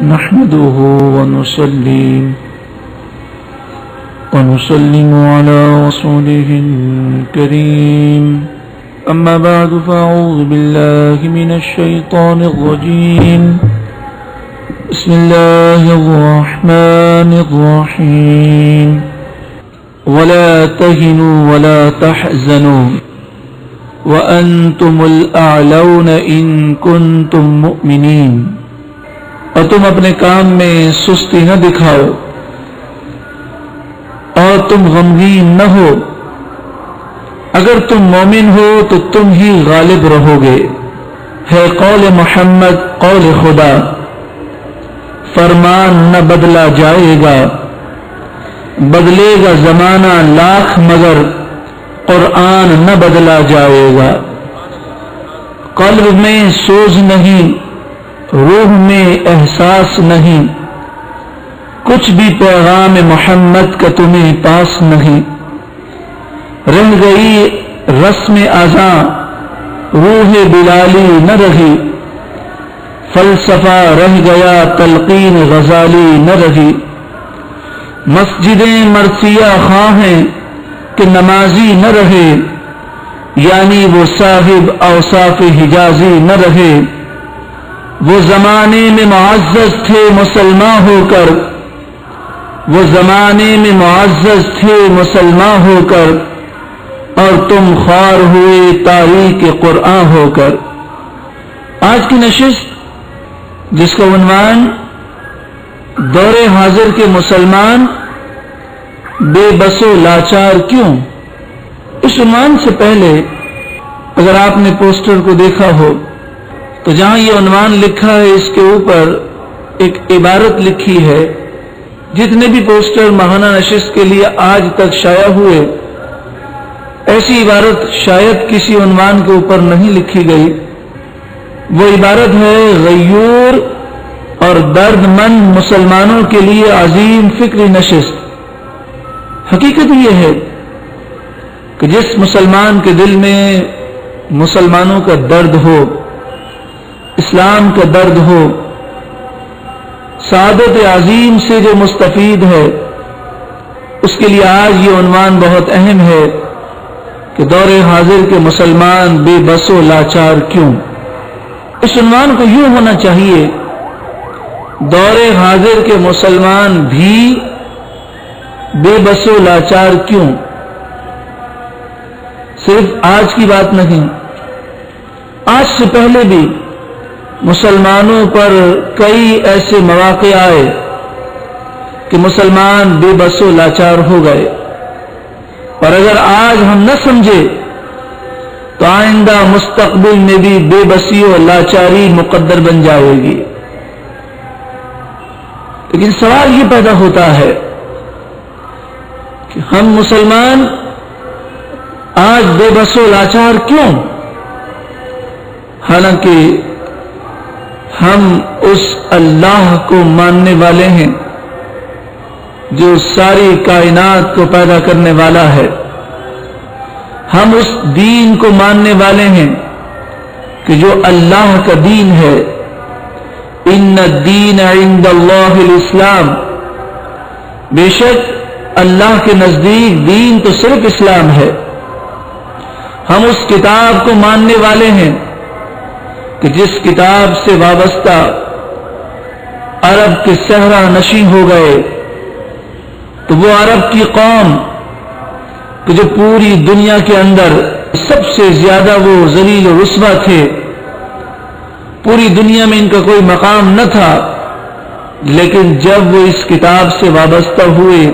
نحمده ونسلم على رسوله الكريم أما بعد فأعوذ بالله من الشيطان الرجيم بسم الله الرحمن الرحيم ولا تهنوا ولا تحزنوا وأنتم الأعلون إن كنتم مؤمنين اور تم اپنے کام میں سستی نہ دکھاؤ اور تم غمگین نہ ہو، اگر تم مومن ہو تو تم ہی غالب رہو گے۔ ہے قول محمد قول خدا، فرمان نہ بدلا جائے گا، بدلے گا زمانہ لاکھ مگر قرآن نہ بدلا جائے گا۔ قلب میں سوز نہیں، روح میں احساس نہیں، کچھ بھی پیغام محمد کا تمہیں پاس نہیں۔ رہ گئی رسم اذاں روح بلالی نہ رہی، فلسفہ رہ گیا تلقین غزالی نہ رہی۔ مسجدیں مرثیہ خواہ ہیں کہ نمازی نہ رہے، یعنی وہ صاحب اوصاف حجازی نہ رہے۔ وہ زمانے میں معزز تھے مسلمان ہو کر، وہ زمانے میں معزز تھے مسلمان ہو کر، اور تم خوار ہوئے تاریخ قرآن ہو کر۔ آج کی نشست جس کا عنوان دور حاضر کے مسلمان بے بس و لاچار کیوں، اس عنوان سے پہلے اگر آپ نے پوسٹر کو دیکھا ہو تو جہاں یہ عنوان لکھا ہے اس کے اوپر ایک عبارت لکھی ہے۔ جتنے بھی پوسٹر ماہانہ نشست کے لیے آج تک شائع ہوئے، ایسی عبارت شاید کسی عنوان کے اوپر نہیں لکھی گئی۔ وہ عبارت ہے غیور اور درد مند مسلمانوں کے لیے عظیم فکری نشست۔ حقیقت یہ ہے کہ جس مسلمان کے دل میں مسلمانوں کا درد ہو، اسلام کا درد ہو، سعادت عظیم سے جو مستفید ہے، اس کے لیے آج یہ عنوان بہت اہم ہے کہ دور حاضر کے مسلمان بے بس و لاچار کیوں۔ اس عنوان کو یوں ہونا چاہیے، دور حاضر کے مسلمان بھی بے بس و لاچار کیوں۔ صرف آج کی بات نہیں، آج سے پہلے بھی مسلمانوں پر کئی ایسے مواقع آئے کہ مسلمان بے بس و لاچار ہو گئے، اور اگر آج ہم نہ سمجھے تو آئندہ مستقبل میں بھی بے بسی و لاچاری مقدر بن جائے گی۔ لیکن سوال یہ پیدا ہوتا ہے کہ ہم مسلمان آج بے بس و لاچار کیوں، حالانکہ ہم اس اللہ کو ماننے والے ہیں جو ساری کائنات کو پیدا کرنے والا ہے۔ ہم اس دین کو ماننے والے ہیں کہ جو اللہ کا دین ہے۔ ان الدین عند اللہ الاسلام، بے شک اللہ کے نزدیک دین تو صرف اسلام ہے۔ ہم اس کتاب کو ماننے والے ہیں کہ جس کتاب سے وابستہ عرب کے صحرا نشین ہو گئے، تو وہ عرب کی قوم کہ جو پوری دنیا کے اندر سب سے زیادہ وہ ذلیل و رسوا تھے، پوری دنیا میں ان کا کوئی مقام نہ تھا، لیکن جب وہ اس کتاب سے وابستہ ہوئے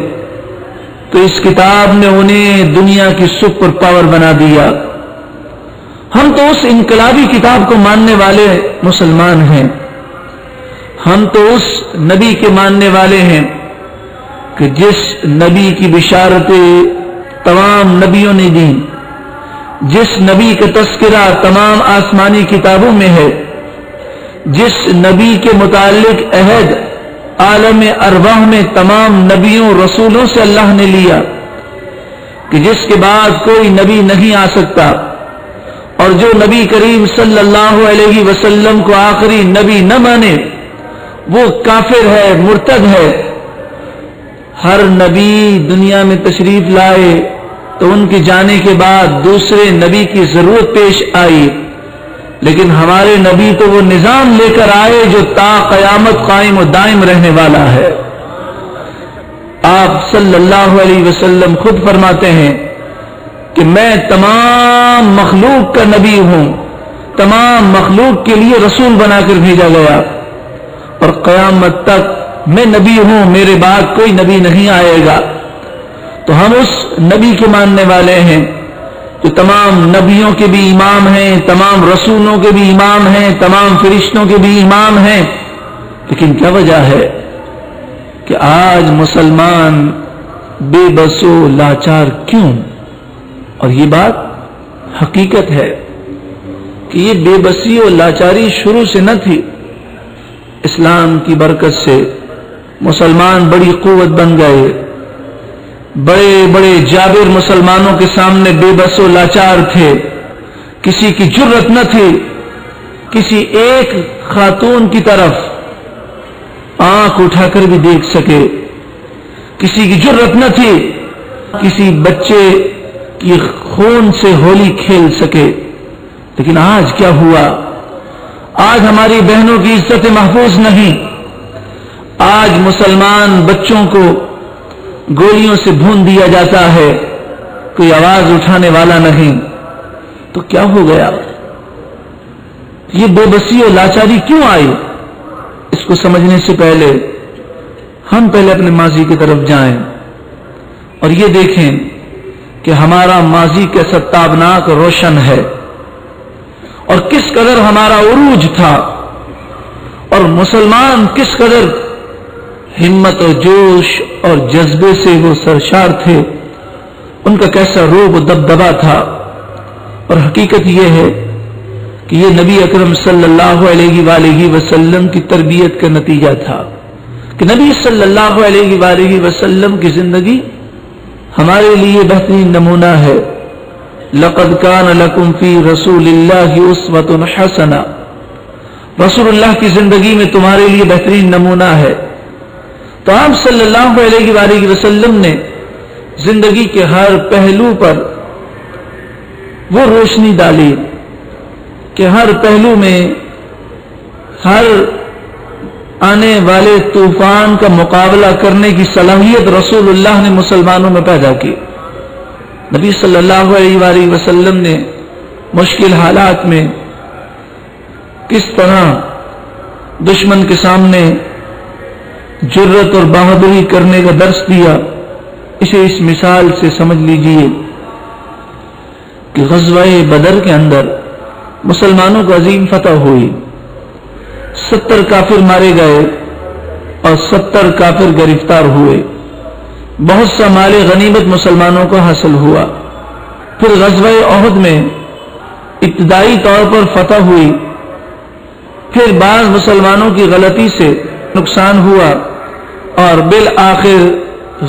تو اس کتاب نے انہیں دنیا کی سپر پاور بنا دیا۔ ہم تو اس انقلابی کتاب کو ماننے والے مسلمان ہیں، ہم تو اس نبی کے ماننے والے ہیں کہ جس نبی کی بشارتیں تمام نبیوں نے دی، جس نبی کا تذکرہ تمام آسمانی کتابوں میں ہے، جس نبی کے متعلق عہد عالم ارواح میں تمام نبیوں رسولوں سے اللہ نے لیا کہ جس کے بعد کوئی نبی نہیں آ سکتا، اور جو نبی کریم صلی اللہ علیہ وسلم کو آخری نبی نہ مانے وہ کافر ہے، مرتد ہے۔ ہر نبی دنیا میں تشریف لائے تو ان کے جانے کے بعد دوسرے نبی کی ضرورت پیش آئی، لیکن ہمارے نبی تو وہ نظام لے کر آئے جو تا قیامت قائم و دائم رہنے والا ہے۔ آپ صلی اللہ علیہ وسلم خود فرماتے ہیں کہ میں تمام مخلوق کا نبی ہوں، تمام مخلوق کے لیے رسول بنا کر بھیجا گیا، اور قیامت تک میں نبی ہوں، میرے بعد کوئی نبی نہیں آئے گا۔ تو ہم اس نبی کے ماننے والے ہیں جو تمام نبیوں کے بھی امام ہیں، تمام رسولوں کے بھی امام ہیں، تمام فرشتوں کے بھی امام ہیں۔ لیکن کیا وجہ ہے کہ آج مسلمان بے بس و لاچار کیوں؟ اور یہ بات حقیقت ہے کہ یہ بے بسی و لاچاری شروع سے نہ تھی، اسلام کی برکت سے مسلمان بڑی قوت بن گئے۔ بڑے بڑے جابر مسلمانوں کے سامنے بے بس و لاچار تھے، کسی کی جرت نہ تھی کسی ایک خاتون کی طرف آنکھ اٹھا کر بھی دیکھ سکے، کسی کی جرت نہ تھی کسی بچے کی خون سے ہولی کھیل سکے۔ لیکن آج کیا ہوا؟ آج ہماری بہنوں کی عزت محفوظ نہیں، آج مسلمان بچوں کو گولیوں سے بھون دیا جاتا ہے، کوئی آواز اٹھانے والا نہیں۔ تو کیا ہو گیا؟ یہ بے بسی اور لاچاری کیوں آئی؟ اس کو سمجھنے سے پہلے ہم پہلے اپنے ماضی کی طرف جائیں اور یہ دیکھیں کہ ہمارا ماضی کیسا تابناک روشن ہے، اور کس قدر ہمارا عروج تھا، اور مسلمان کس قدر ہمت و جوش اور جذبے سے وہ سرشار تھے، ان کا کیسا روب و دبدبا تھا۔ اور حقیقت یہ ہے کہ یہ نبی اکرم صلی اللہ علیہ وآلہ وسلم کی تربیت کا نتیجہ تھا کہ نبی صلی اللہ علیہ وآلہ وسلم کی زندگی ہمارے لیے بہترین نمونہ ہے۔ لقد کان لکم فی رسول اللہ اسوۃ حسنہ، رسول اللہ کی زندگی میں تمہارے لیے بہترین نمونہ ہے۔ تو آپ صلی اللہ علیہ وآلہ وسلم نے زندگی کے ہر پہلو پر وہ روشنی ڈالی کہ ہر پہلو میں ہر آنے والے طوفان کا مقابلہ کرنے کی صلاحیت رسول اللہ نے مسلمانوں میں پیدا کی۔ نبی صلی اللہ علیہ وآلہ وسلم نے مشکل حالات میں کس طرح دشمن کے سامنے جرت اور بہادری کرنے کا درس دیا، اسے اس مثال سے سمجھ لیجئے کہ غزوہ بدر کے اندر مسلمانوں کو عظیم فتح ہوئی، 70 کافر مارے گئے اور 70 کافر گرفتار ہوئے، بہت سا مال غنیمت مسلمانوں کو حاصل ہوا۔ پھر غزوہ احد میں ابتدائی طور پر فتح ہوئی، پھر بعض مسلمانوں کی غلطی سے نقصان ہوا، اور بالآخر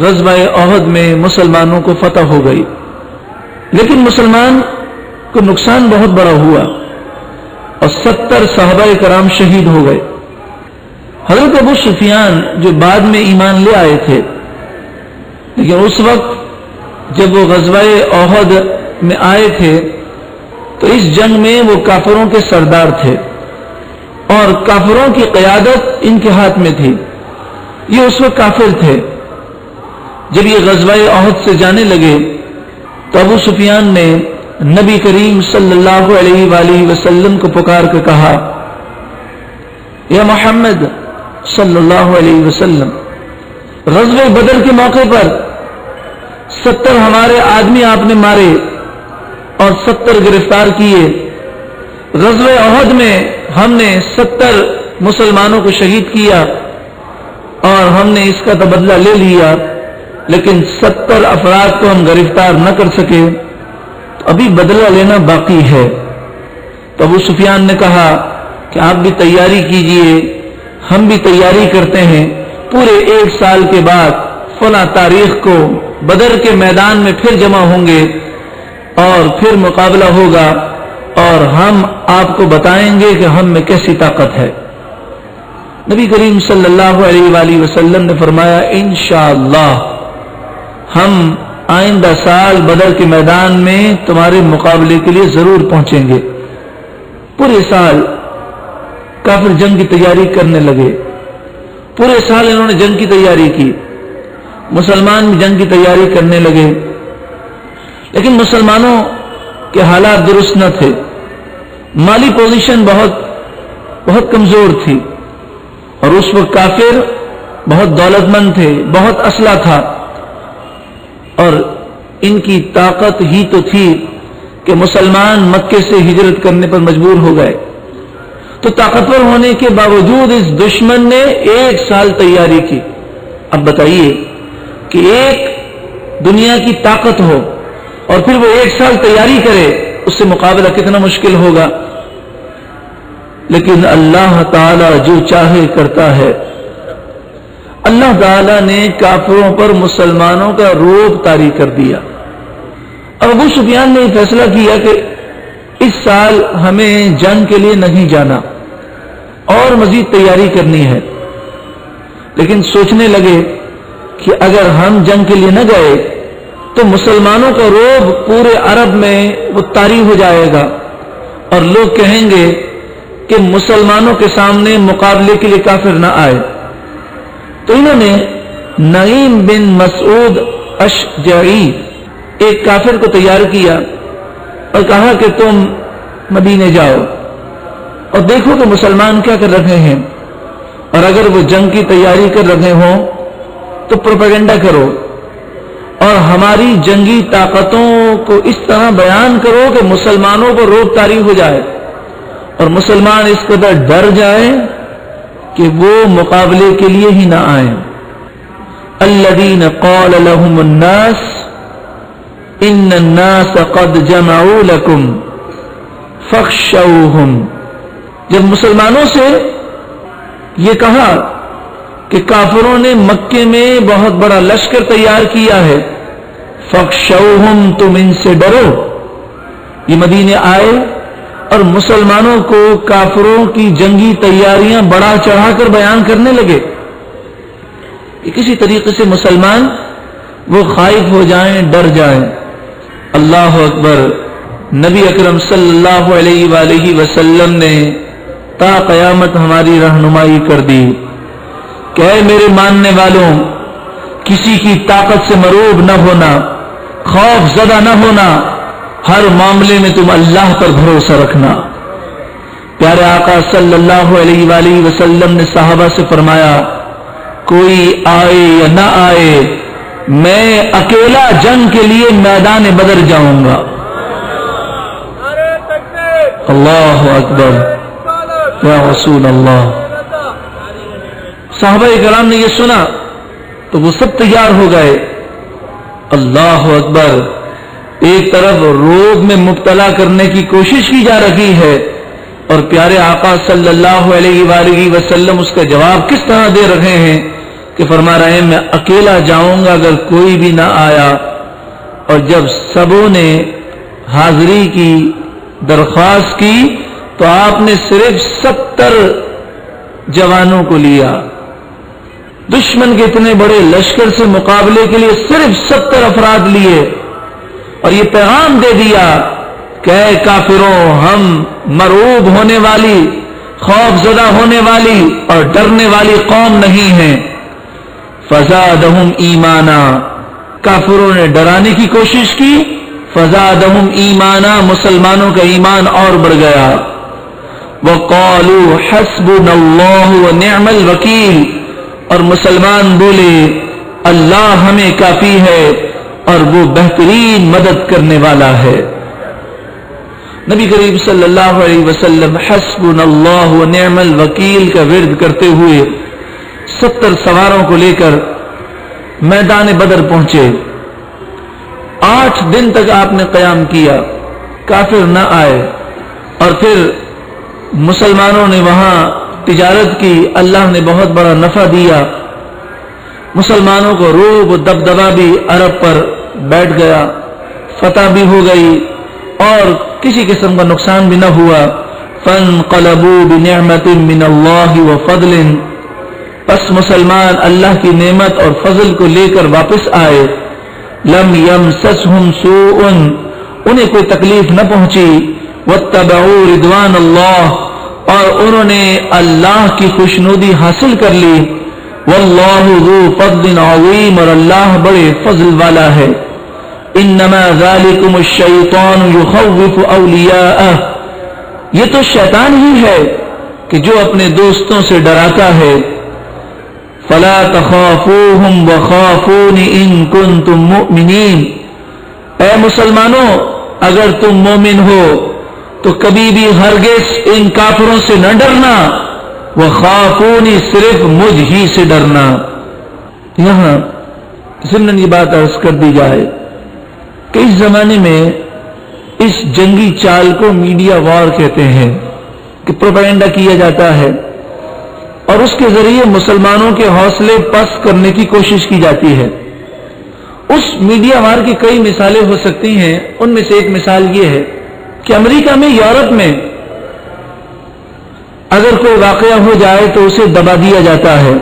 غزوہ احد میں مسلمانوں کو فتح ہو گئی۔ لیکن مسلمان کو نقصان بہت بڑا ہوا اور 70 صحابہ کرام شہید ہو گئے۔ حضرت ابو سفیان جو بعد میں ایمان لے آئے تھے، لیکن اس وقت جب وہ غزوہ احد میں آئے تھے تو اس جنگ میں وہ کافروں کے سردار تھے اور کافروں کی قیادت ان کے ہاتھ میں تھی، یہ اس وقت کافر تھے۔ جب یہ غزوہ احد سے جانے لگے تو ابو سفیان نے نبی کریم صلی اللہ علیہ وآلہ وسلم کو پکار کے کہا، یا محمد صلی اللہ علیہ وسلم، غزوہ بدر کے موقع پر 70 ہمارے آدمی آپ نے مارے اور 70 گرفتار کیے، غزوہ احد میں ہم نے 70 مسلمانوں کو شہید کیا اور ہم نے اس کا تبادلہ لے لیا، لیکن 70 افراد کو ہم گرفتار نہ کر سکے، تو ابھی بدلہ لینا باقی ہے۔ تو ابو سفیان نے کہا کہ آپ بھی تیاری کیجئے، ہم بھی تیاری کرتے ہیں، پورے 1 سال کے بعد فلاں تاریخ کو بدر کے میدان میں پھر جمع ہوں گے اور پھر مقابلہ ہوگا اور ہم آپ کو بتائیں گے کہ ہم میں کیسی طاقت ہے۔ نبی کریم صلی اللہ علیہ وآلہ وسلم نے فرمایا انشاءاللہ ہم آئندہ سال بدر کے میدان میں تمہارے مقابلے کے لیے ضرور پہنچیں گے۔ پورے سال کافر جنگ کی تیاری کرنے لگے، پورے سال انہوں نے جنگ کی تیاری کی، مسلمان بھی جنگ کی تیاری کرنے لگے، لیکن مسلمانوں کے حالات درست نہ تھے، مالی پوزیشن بہت کمزور تھی، اور اس وقت کافر بہت دولت مند تھے، بہت اسلحہ تھا، اور ان کی طاقت ہی تو تھی کہ مسلمان مکے سے ہجرت کرنے پر مجبور ہو گئے۔ تو طاقتور ہونے کے باوجود اس دشمن نے 1 سال تیاری کی۔ اب بتائیے کہ ایک دنیا کی طاقت ہو اور پھر وہ 1 سال تیاری کرے، اس سے مقابلہ کتنا مشکل ہوگا۔ لیکن اللہ تعالی جو چاہے کرتا ہے۔ اللہ تعالی نے کافروں پر مسلمانوں کا رعب طاری کر دیا، اور ابو سفیان نے یہ فیصلہ کیا کہ اس سال ہمیں جنگ کے لیے نہیں جانا اور مزید تیاری کرنی ہے، لیکن سوچنے لگے کہ اگر ہم جنگ کے لیے نہ گئے تو مسلمانوں کا رعب پورے عرب میں وہ طاری ہو جائے گا، اور لوگ کہیں گے کہ مسلمانوں کے سامنے مقابلے کے لیے کافر نہ آئے۔ تو انہوں نے نعیم بن مسعود اشجعی ایک کافر کو تیار کیا اور کہا کہ تم مدینے جاؤ اور دیکھو کہ مسلمان کیا کر رہے ہیں، اور اگر وہ جنگ کی تیاری کر رہے ہوں تو پروپیگنڈا کرو، اور ہماری جنگی طاقتوں کو اس طرح بیان کرو کہ مسلمانوں کو رعب طاری ہو جائے اور مسلمان اس قدر ڈر جائیں کہ وہ مقابلے کے لیے ہی نہ آئیں۔ الذین قال لهم الناس ان الناس قد جمعوا لكم فاخشوهم۔ جب مسلمانوں سے یہ کہا کہ کافروں نے مکے میں بہت بڑا لشکر تیار کیا ہے، فاخشوهم، تم ان سے ڈرو۔ یہ مدینے آئے اور مسلمانوں کو کافروں کی جنگی تیاریاں بڑا چڑھا کر بیان کرنے لگے کہ کسی طریقے سے مسلمان وہ خائف ہو جائیں، ڈر جائیں۔ اللہ اکبر۔ نبی اکرم صلی اللہ علیہ وآلہ وسلم نے تا قیامت ہماری رہنمائی کر دی کہ اے میرے ماننے والوں، کسی کی طاقت سے مروب نہ ہونا، خوف زدہ نہ ہونا، ہر معاملے میں تم اللہ پر بھروسہ رکھنا۔ پیارے آقا صلی اللہ علیہ وآلہ وسلم نے صحابہ سے فرمایا کوئی آئے یا نہ آئے، میں اکیلا جنگ کے لیے میدان بدر جاؤں گا۔ اللہ اکبر یا رسول اللہ۔ صحابہ کرام نے یہ سنا تو وہ سب تیار ہو گئے۔ اللہ اکبر۔ ایک طرف رعب میں مبتلا کرنے کی کوشش کی جا رہی ہے، اور پیارے آقا صلی اللہ علیہ وآلہ وسلم اس کا جواب کس طرح دے رہے ہیں کہ فرما رہے ہیں میں اکیلا جاؤں گا اگر کوئی بھی نہ آیا۔ اور جب سبوں نے حاضری کی درخواست کی تو آپ نے صرف 70 جوانوں کو لیا۔ دشمن کے اتنے بڑے لشکر سے مقابلے کے لیے صرف 70 افراد لیے، اور یہ پیغام دے دیا کہ اے کافروں، ہم مرعوب ہونے والی، خوف زدہ ہونے والی اور ڈرنے والی قوم نہیں ہیں۔ فزادہم ایمانا، کافروں نے ڈرانے کی کوشش کی، فزادہم ایمانا، مسلمانوں کا ایمان اور بڑھ گیا۔ وقالوا حسبنا اللہ ونعم الوکیل، اور مسلمان بولے اللہ ہمیں کافی ہے اور وہ بہترین مدد کرنے والا ہے۔ نبی کریم صلی اللہ علیہ وسلم حسبنا اللہ ونعم الوکیل کا ورد کرتے ہوئے 70 سواروں کو لے کر میدان بدر پہنچے۔ 8 دن تک آپ نے قیام کیا، کافر نہ آئے، اور پھر مسلمانوں نے وہاں تجارت کی، اللہ نے بہت بڑا نفع دیا، مسلمانوں کو رعب و دبدبا بھی عرب پر بیٹھ گیا، فتح بھی ہو گئی اور کسی قسم کا نقصان بھی نہ ہوا۔ فانقلبوا بنعمت من اللہ وفضل پس مسلمان اللہ کی نعمت اور فضل کو لے کر واپس آئے، لم یمسسہم سوء، انہیں کوئی تکلیف نہ پہنچی، واتبعوا رضوان اللہ، اور انہوں نے اللہ کی خوشنودی حاصل کر لی، واللہ ذو فضل عظیم، اور اللہ بڑے فضل والا ہے۔ انما ذالکم الشیطان یخوف اولیاءہ، یہ تو شیطان ہی ہے کہ جو اپنے دوستوں سے ڈراتا ہے۔ فلا تخافوہم وخافون ان کنتم مؤمنین، اے مسلمانوں اگر تم مومن ہو تو کبھی بھی ہرگز ان کافروں سے نہ ڈرنا، وخافونی، صرف مجھ ہی سے ڈرنا۔ یہاں ضمن یہ بات عرض کر دی جائے کہ اس زمانے میں اس جنگی چال کو میڈیا وار کہتے ہیں کہ پروپیگنڈا کیا جاتا ہے اور اس کے ذریعے مسلمانوں کے حوصلے پست کرنے کی کوشش کی جاتی ہے۔ اس میڈیا وار کی کئی مثالیں ہو سکتی ہیں، ان میں سے ایک مثال یہ ہے کہ امریکہ میں، یورپ میں اگر کوئی واقعہ ہو جائے تو اسے دبا دیا جاتا ہے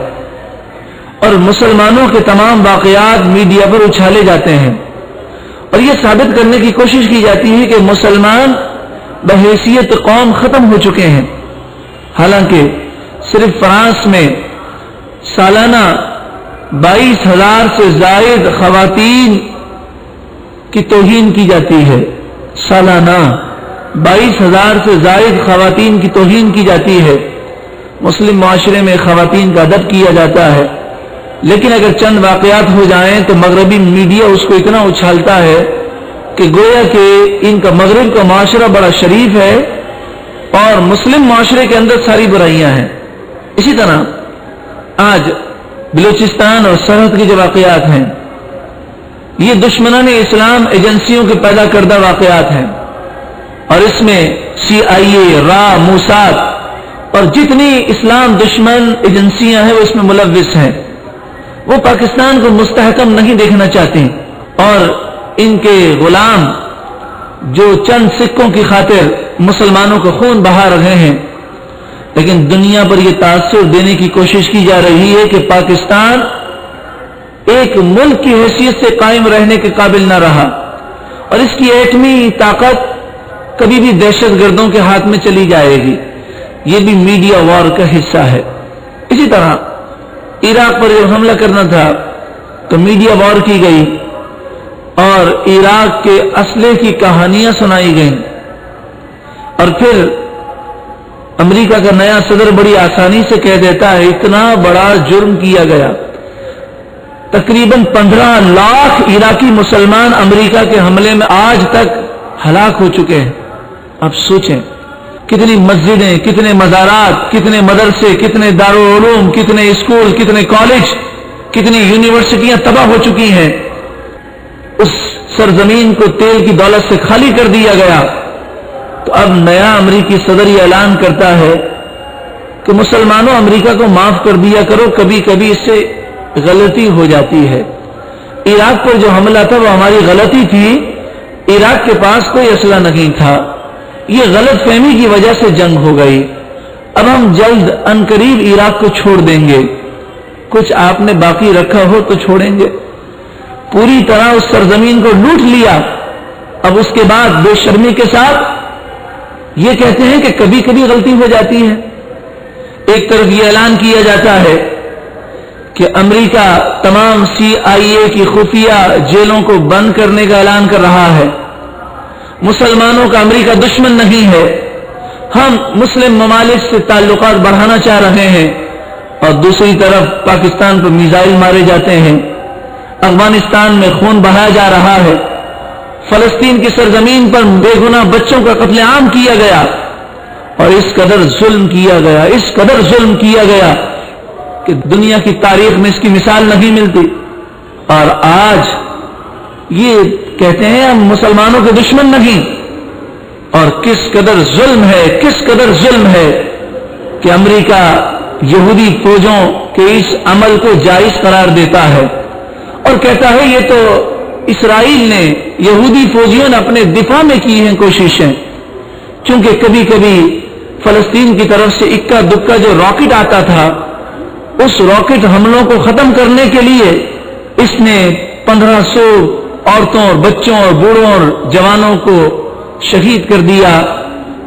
اور مسلمانوں کے تمام واقعات میڈیا پر اچھالے جاتے ہیں، اور یہ ثابت کرنے کی کوشش کی جاتی ہے کہ مسلمان بحیثیت قوم ختم ہو چکے ہیں۔ حالانکہ صرف فرانس میں سالانہ 22,000 سے زائد خواتین کی توہین کی جاتی ہے، سالانہ 22,000 سے زائد خواتین کی توہین کی جاتی ہے۔ مسلم معاشرے میں خواتین کا ادب کیا جاتا ہے، لیکن اگر چند واقعات ہو جائیں تو مغربی میڈیا اس کو اتنا اچھالتا ہے کہ گویا کہ ان کا مغرب کا معاشرہ بڑا شریف ہے اور مسلم معاشرے کے اندر ساری برائیاں ہیں۔ اسی طرح آج بلوچستان اور سرحد کے جو واقعات ہیں، یہ دشمنان اسلام ایجنسیوں کے پیدا کردہ واقعات ہیں، اور اس میں CIA، را، موساد اور جتنی اسلام دشمن ایجنسیاں ہیں وہ اس میں ملوث ہیں۔ وہ پاکستان کو مستحکم نہیں دیکھنا چاہتی اور ان کے غلام جو چند سکوں کی خاطر مسلمانوں کو خون بہا رہے ہیں، لیکن دنیا پر یہ تاثر دینے کی کوشش کی جا رہی ہے کہ پاکستان ایک ملک کی حیثیت سے قائم رہنے کے قابل نہ رہا اور اس کی ایٹمی طاقت کبھی بھی دہشت گردوں کے ہاتھ میں چلی جائے گی۔ یہ بھی میڈیا وار کا حصہ ہے۔ اسی طرح عراق پر جب حملہ کرنا تھا تو میڈیا وار کی گئی اور عراق کے اسلحے کی کہانیاں سنائی گئیں، اور پھر امریکہ کا نیا صدر بڑی آسانی سے کہہ دیتا ہے اتنا بڑا جرم کیا گیا، تقریباً 15 لاکھ عراقی مسلمان امریکہ کے حملے میں آج تک ہلاک ہو چکے ہیں۔ اب سوچیں کتنی مسجدیں، کتنے مزارات، کتنے مدرسے، کتنے دارالعلوم، کتنے اسکول، کتنے کالج، کتنی یونیورسٹیاں تباہ ہو چکی ہیں۔ اس سرزمین کو تیل کی دولت سے خالی کر دیا گیا، تو اب نیا امریکی صدر یہ اعلان کرتا ہے کہ مسلمانوں امریکہ کو معاف کر دیا کرو، کبھی کبھی اس سے غلطی ہو جاتی ہے۔ عراق پر جو حملہ تھا وہ ہماری غلطی تھی، عراق کے پاس کوئی اسلحہ نہیں تھا، یہ غلط فہمی کی وجہ سے جنگ ہو گئی، اب ہم جلد عنقریب عراق کو چھوڑ دیں گے، کچھ آپ نے باقی رکھا ہو تو چھوڑیں گے۔ پوری طرح اس سرزمین کو لوٹ لیا۔ اب اس کے بعد بے شرمی کے ساتھ یہ کہتے ہیں کہ کبھی کبھی غلطی ہو جاتی ہے۔ ایک طرف یہ اعلان کیا جاتا ہے کہ امریکہ تمام CIA کی خفیہ جیلوں کو بند کرنے کا اعلان کر رہا ہے، مسلمانوں کا امریکہ دشمن نہیں ہے، ہم مسلم ممالک سے تعلقات بڑھانا چاہ رہے ہیں، اور دوسری طرف پاکستان پر میزائل مارے جاتے ہیں، افغانستان میں خون بہایا جا رہا ہے، فلسطین کی سرزمین پر بے گناہ بچوں کا قتل عام کیا گیا، اور اس قدر ظلم کیا گیا، اس قدر ظلم کیا گیا کہ دنیا کی تاریخ میں اس کی مثال نہیں ملتی۔ اور آج یہ کہتے ہیں ہم مسلمانوں کے دشمن نہیں، اور کس قدر ظلم ہے، کس قدر ظلم ہے کہ امریکہ یہودی فوجوں کے اس عمل کو جائز قرار دیتا ہے اور کہتا ہے یہ تو اسرائیل نے، یہودی فوجیوں نے اپنے دفاع میں کی ہیں کوششیں، چونکہ کبھی کبھی فلسطین کی طرف سے اکا دکا جو راکٹ آتا تھا اس راکٹ حملوں کو ختم کرنے کے لیے اس نے 1500 عورتوں اور بچوں اور بوڑھوں اور جوانوں کو شہید کر دیا،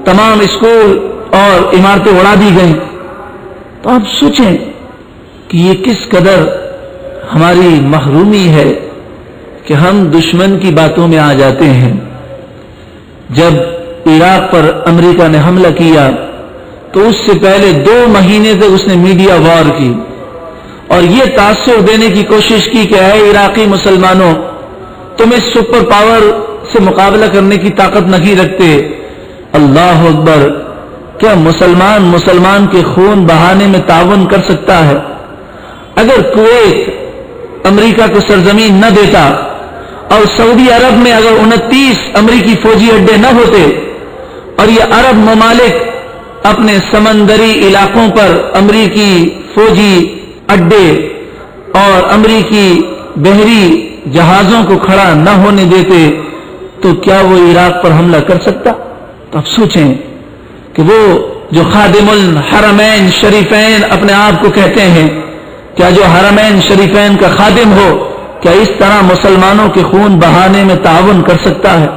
تمام اسکول اور عمارتیں اڑا دی گئیں۔ تو آپ سوچیں کہ یہ کس قدر ہماری محرومی ہے کہ ہم دشمن کی باتوں میں آ جاتے ہیں۔ جب عراق پر امریکہ نے حملہ کیا تو اس سے پہلے 2 مہینے تک اس نے میڈیا وار کی اور یہ تاثر دینے کی کوشش کی کہ اے عراقی مسلمانوں، تم اس سپر پاور سے مقابلہ کرنے کی طاقت نہیں رکھتے۔ اللہ اکبر! کیا مسلمان کے خون بہانے میں تعاون کر سکتا ہے؟ اگر کویت امریکہ کو سرزمین نہ دیتا اور سعودی عرب میں اگر 29 امریکی فوجی اڈے نہ ہوتے اور یہ عرب ممالک اپنے سمندری علاقوں پر امریکی فوجی اڈے اور امریکی بحری جہازوں کو کھڑا نہ ہونے دیتے تو کیا وہ عراق پر حملہ کر سکتا؟ تو اب سوچیں کہ وہ جو خادم الحرمین شریفین اپنے آپ کو کہتے ہیں، کیا جو حرمین شریفین کا خادم ہو کیا اس طرح مسلمانوں کے خون بہانے میں تعاون کر سکتا ہے؟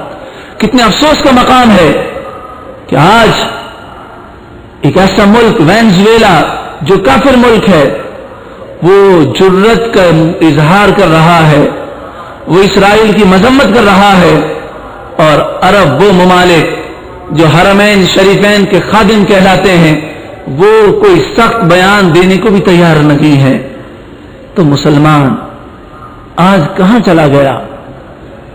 کتنے افسوس کا مقام ہے کہ آج ایک ایسا ملک وینزویلا جو کافر ملک ہے وہ جرت کا اظہار کر رہا ہے، وہ اسرائیل کی مذمت کر رہا ہے، اور عرب وہ ممالک جو حرمین شریفین کے خادم کہلاتے ہیں وہ کوئی سخت بیان دینے کو بھی تیار نہیں ہے۔ تو مسلمان آج کہاں چلا گیا؟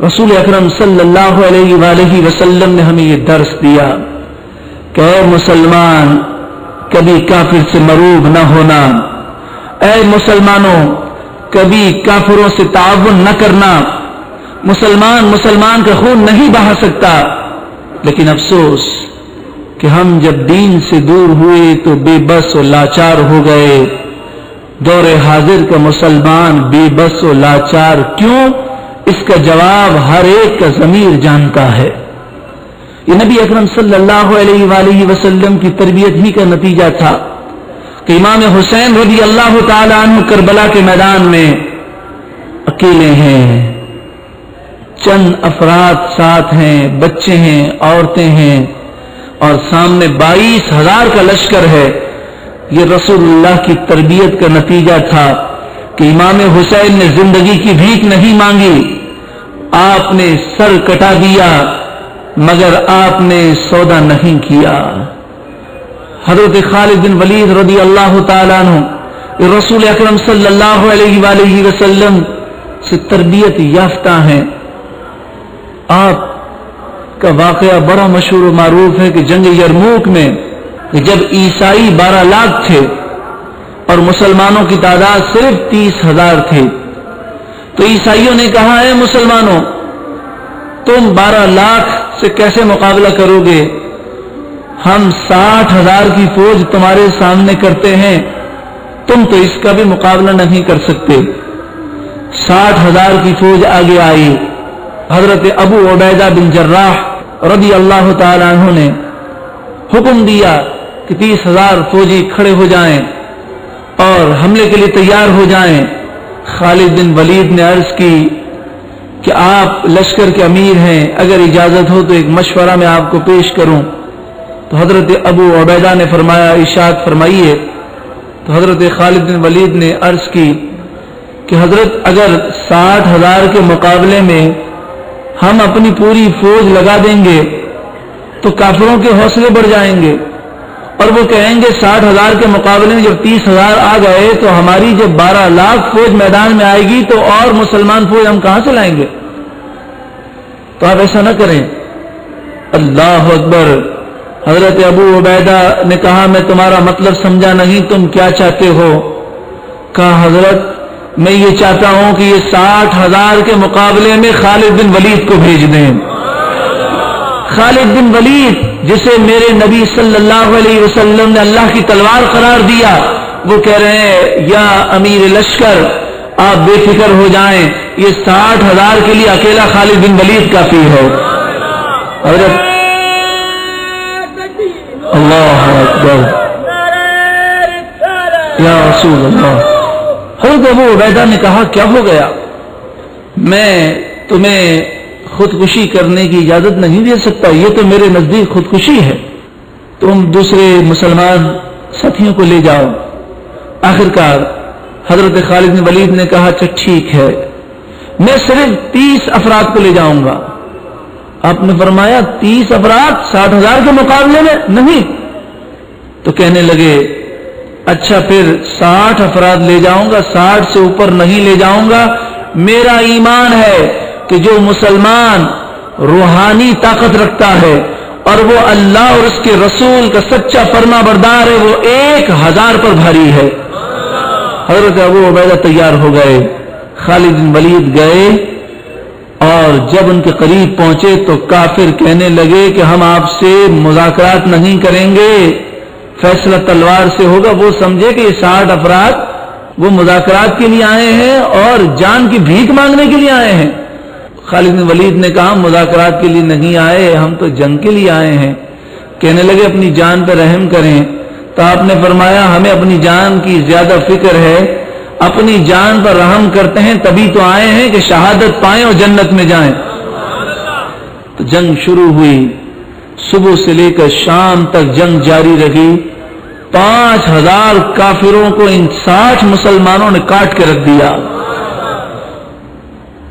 رسول اکرم صلی اللہ علیہ وآلہ وسلم نے ہمیں یہ درس دیا کہ اے مسلمان، کبھی کافر سے مروب نہ ہونا، اے مسلمانوں کبھی کافروں سے تعاون نہ کرنا۔ مسلمان کا خون نہیں بہا سکتا، لیکن افسوس کہ ہم جب دین سے دور ہوئے تو بے بس و لاچار ہو گئے۔ دور حاضر کا مسلمان بے بس و لاچار کیوں؟ اس کا جواب ہر ایک کا ضمیر جانتا ہے۔ یہ نبی اکرم صلی اللہ علیہ وآلہ وسلم کی تربیت ہی کا نتیجہ تھا کہ امام حسین رضی اللہ تعالی عنہ کربلا کے میدان میں اکیلے ہیں، چند افراد ساتھ ہیں، بچے ہیں، عورتیں ہیں، اور سامنے 22,000 کا لشکر ہے۔ یہ رسول اللہ کی تربیت کا نتیجہ تھا کہ امام حسین نے زندگی کی بھیک نہیں مانگی، آپ نے سر کٹا دیا مگر آپ نے سودا نہیں کیا۔ حضرت خالد بن ولید رضی اللہ تعالیٰ عنہ رسول اکرم صلی اللہ علیہ وآلہ وسلم سے تربیت یافتہ ہیں۔ آپ کا واقعہ بڑا مشہور و معروف ہے کہ جنگ یرموک میں جب عیسائی 12 لاکھ تھے اور مسلمانوں کی تعداد صرف 30,000 تھی، تو عیسائیوں نے کہا اے مسلمانوں، تم 12 لاکھ سے کیسے مقابلہ کرو گے؟ ہم 60,000 کی فوج تمہارے سامنے کرتے ہیں، تم تو اس کا بھی مقابلہ نہیں کر سکتے۔ 60,000 کی فوج آگے آئی۔ حضرت ابو عبیدہ بن جراح رضی اللہ تعالی عنہ نے حکم دیا کہ 30,000 فوجی کھڑے ہو جائیں اور حملے کے لیے تیار ہو جائیں۔ خالد بن ولید نے عرض کی کہ آپ لشکر کے امیر ہیں، اگر اجازت ہو تو ایک مشورہ میں آپ کو پیش کروں۔ تو حضرت ابو عبیدہ نے فرمایا ارشاد فرمائیے۔ تو حضرت خالد بن ولید نے عرض کی کہ حضرت اگر 60,000 کے مقابلے میں ہم اپنی پوری فوج لگا دیں گے تو کافروں کے حوصلے بڑھ جائیں گے اور وہ کہیں گے 60,000 کے مقابلے میں جب 30,000 آ گئے تو ہماری جب 12 لاکھ فوج میدان میں آئے گی تو اور مسلمان فوج ہم کہاں سے لائیں گے؟ تو آپ ایسا نہ کریں۔ اللہ اکبر! حضرت ابو عبیدہ نے کہا میں تمہارا مطلب سمجھا نہیں، تم کیا چاہتے ہو؟ کہا حضرت میں یہ چاہتا ہوں کہ یہ 60,000 کے مقابلے میں خالد بن ولید کو بھیج دیں۔ خالد بن ولید جسے میرے نبی صلی اللہ علیہ وسلم نے اللہ کی تلوار قرار دیا، وہ کہہ رہے ہیں یا امیر لشکر آپ بے فکر ہو جائیں، یہ 60,000 کے لیے اکیلا خالد بن ولید کافی ہے۔ حضرت اللہ اکبر! یا رسول اللہ. حضرت ابو عبیدہ نے کہا کیا ہو گیا؟ میں تمہیں خودکشی کرنے کی اجازت نہیں دے سکتا، یہ تو میرے نزدیک خودکشی ہے، تم دوسرے مسلمان ساتھیوں کو لے جاؤ. آخرکار حضرت خالد بن ولید نے کہا اچھا ٹھیک ہے، میں صرف 30 افراد کو لے جاؤں گا. آپ نے فرمایا 30 افراد 60,000 کے مقابلے میں نہیں؟ تو کہنے لگے اچھا پھر 60 افراد لے جاؤں گا، 60 سے اوپر نہیں لے جاؤں گا. میرا ایمان ہے کہ جو مسلمان روحانی طاقت رکھتا ہے اور وہ اللہ اور اس کے رسول کا سچا فرما بردار ہے، وہ 1000 پر بھاری ہے. حضرت ابو عبیدہ تیار ہو گئے، خالد بن ولید گئے اور جب ان کے قریب پہنچے تو کافر کہنے لگے کہ ہم آپ سے مذاکرات نہیں کریں گے، فیصلہ تلوار سے ہوگا. وہ سمجھے کہ یہ 60 افراد وہ مذاکرات کے لیے آئے ہیں اور جان کی بھیک مانگنے کے لیے آئے ہیں. خالد بن ولید نے کہا مذاکرات کے لیے نہیں آئے، ہم تو جنگ کے لیے آئے ہیں. کہنے لگے اپنی جان پہ رحم کریں. تو آپ نے فرمایا ہمیں اپنی جان کی زیادہ فکر ہے، اپنی جان پر رحم کرتے ہیں تبھی تو آئے ہیں کہ شہادت پائیں اور جنت میں جائیں. تو جنگ شروع ہوئی، صبح سے لے کر شام تک جنگ جاری رہی. 5000 کافروں کو ان 60 مسلمانوں نے کاٹ کے رکھ دیا.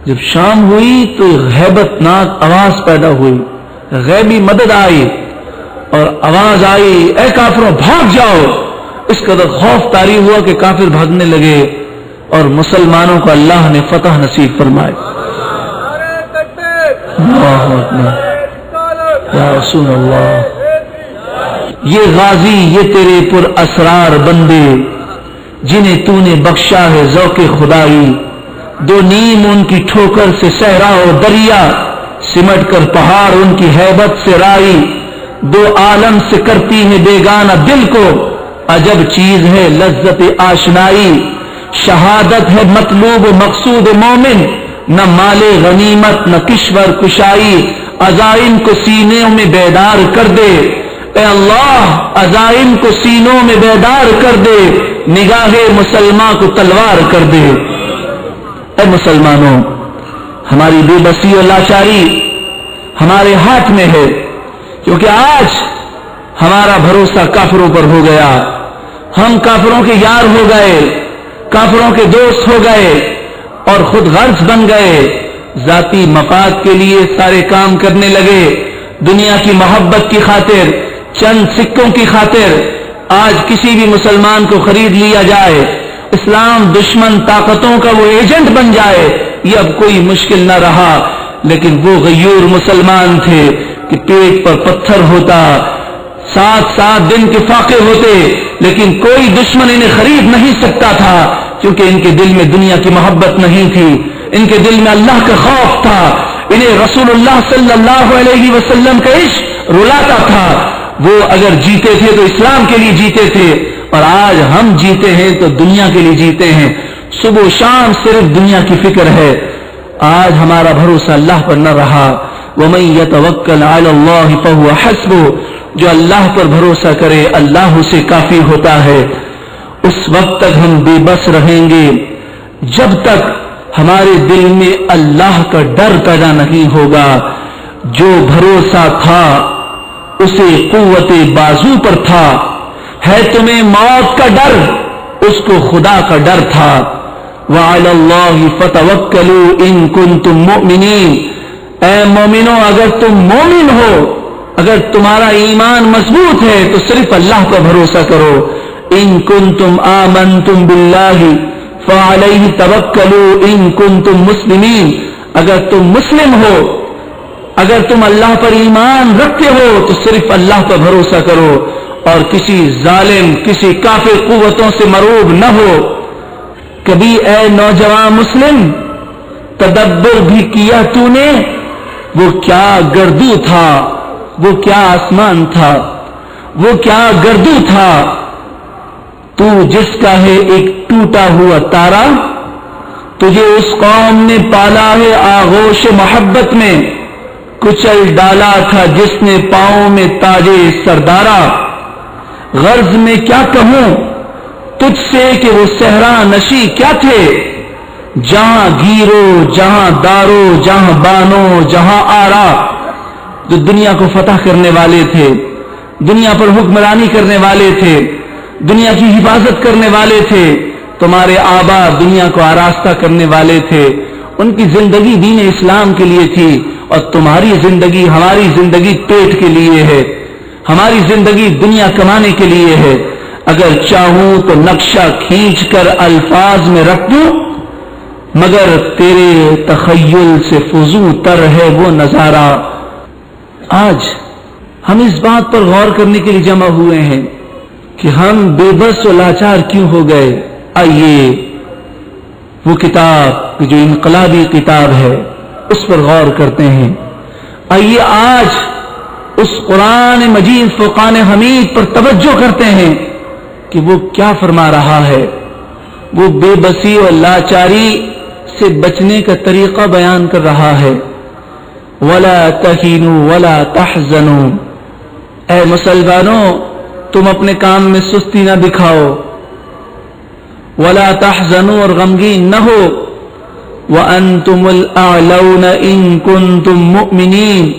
جب شام ہوئی تو غیبت ناک آواز پیدا ہوئی، غیبی مدد آئی اور آواز آئی اے کافروں بھاگ جاؤ. اس قدر خوف طاری ہوا کہ کافر بھاگنے لگے اور مسلمانوں کو اللہ نے فتح نصیب فرمائے. اللہ اکبر یا رسول اللہ. یہ غازی، یہ تیرے پر اسرار بندے جنہیں تو نے بخشا ہے ذوق خدائی. دو نیم ان کی ٹھوکر سے صحرا و دریا، سمٹ کر پہاڑ ان کی ہیبت سے رائی. دو عالم سے کرتی ہے بیگانہ دل کو، عجب چیز ہے لذت آشنائی. شہادت ہے مطلوب و مقصود مومن، نہ مال غنیمت نہ کشور کشائی. عزائم کو سینوں میں بیدار کر دے اے اللہ، عزائم کو سینوں میں بیدار کر دے، نگاہ مسلمان کو تلوار کر دے. اے مسلمانوں، ہماری بے بسی اور لاچاری ہمارے ہاتھ میں ہے، کیونکہ آج ہمارا بھروسہ کافروں پر ہو گیا. ہم کافروں کے یار ہو گئے، کافروں کے دوست ہو گئے اور خود غرض بن گئے. ذاتی مفاد کے لیے سارے کام کرنے لگے. دنیا کی محبت کی خاطر، چند سکوں کی خاطر آج کسی بھی مسلمان کو خرید لیا جائے، اسلام دشمن طاقتوں کا وہ ایجنٹ بن جائے، یہ اب کوئی مشکل نہ رہا. لیکن وہ غیور مسلمان تھے کہ پیٹ پر پتھر ہوتا، 7 دن کے فاقے ہوتے، لیکن کوئی دشمن انہیں خرید نہیں سکتا تھا، کیونکہ ان کے دل میں دنیا کی محبت نہیں تھی، ان کے دل میں اللہ کا خوف تھا. انہیں رسول اللہ صلی اللہ علیہ وسلم کا عشق رلاتا تھا. وہ اگر جیتے تھے تو اسلام کے لیے جیتے تھے، اور آج ہم جیتے ہیں تو دنیا کے لیے جیتے ہیں. صبح و شام صرف دنیا کی فکر ہے. آج ہمارا بھروسہ اللہ پر نہ رہا. وَمَن يَتَوَكَّلْ عَلَى اللَّهِ فَهُوَ حَسْبُهُ، جو اللہ پر بھروسہ کرے اللہ اسے کافی ہوتا ہے. اس وقت تک ہم بے بس رہیں گے جب تک ہمارے دل میں اللہ کا ڈر پیدا نہیں ہوگا. جو بھروسہ تھا اسے قوت بازو پر تھا. ہے تمہیں موت کا ڈر، اس کو خدا کا ڈر تھا. وَعَلَى اللَّهِ فَتَوَكَّلُوا إِن كُنتُم مُؤْمِنِينَ، اے مومنو اگر تم مومن ہو، اگر تمہارا ایمان مضبوط ہے تو صرف اللہ پر بھروسہ کرو. إِن كُنتُم آمَنتُم بِاللَّهِ فَعَلَيْهِ تَوَكَّلُوا إِن كُنتُم مُسْلِمِينَ، اگر تم مسلم ہو، اگر تم اللہ پر ایمان رکھتے ہو تو صرف اللہ پر بھروسہ کرو اور کسی ظالم، کسی کافر قوتوں سے مرعوب نہ ہو. کبھی اے نوجوان مسلم تدبر بھی کیا تو نے؟ وہ کیا گردو تھا، وہ کیا آسمان تھا، وہ کیا گردو تھا. تو جس کا ہے ایک ٹوٹا ہوا تارا، تجھے اس قوم نے پالا ہے آغوش محبت میں. کچل ڈالا تھا جس نے پاؤں میں تاجے سردارا. غرض میں کیا کہوں تجھ سے کہ وہ صحرا نشی کیا تھے، جہاں گیرو جہاں دارو جہاں بانو جہاں آرا، جو دنیا کو فتح کرنے والے تھے، دنیا پر حکمرانی کرنے والے تھے، دنیا کی حفاظت کرنے والے تھے، تمہارے آبا دنیا کو آراستہ کرنے والے تھے، ان کی زندگی دین اسلام کے لیے تھی، اور تمہاری زندگی ہماری زندگی پیٹ کے لیے ہے، ہماری زندگی دنیا کمانے کے لیے ہے۔ اگر چاہوں تو نقشہ کھینچ کر الفاظ میں رکھ دوں، مگر تیرے تخیل سے فضو تر ہے وہ نظارہ۔ آج ہم اس بات پر غور کرنے کے لیے جمع ہوئے ہیں کہ ہم بے بس و لاچار کیوں ہو گئے۔ آئیے وہ کتاب جو انقلابی کتاب ہے اس پر غور کرتے ہیں۔ آئیے آج اس قرآن مجید فرقان حمید پر توجہ کرتے ہیں کہ وہ کیا فرما رہا ہے۔ وہ بے بسی اور لاچاری سے بچنے کا طریقہ بیان کر رہا ہے۔ وَلَا تَهِنُوا وَلَا تَحْزَنُوا، اے مسلمانوں تم اپنے کام میں سستی نہ دکھاؤ، وَلَا تَحْزَنُوا اور غمگین نہ ہو، وَأَنْتُمُ الْأَعْلَوْنَ إِن كُنتُم مُؤْمِنِينَ،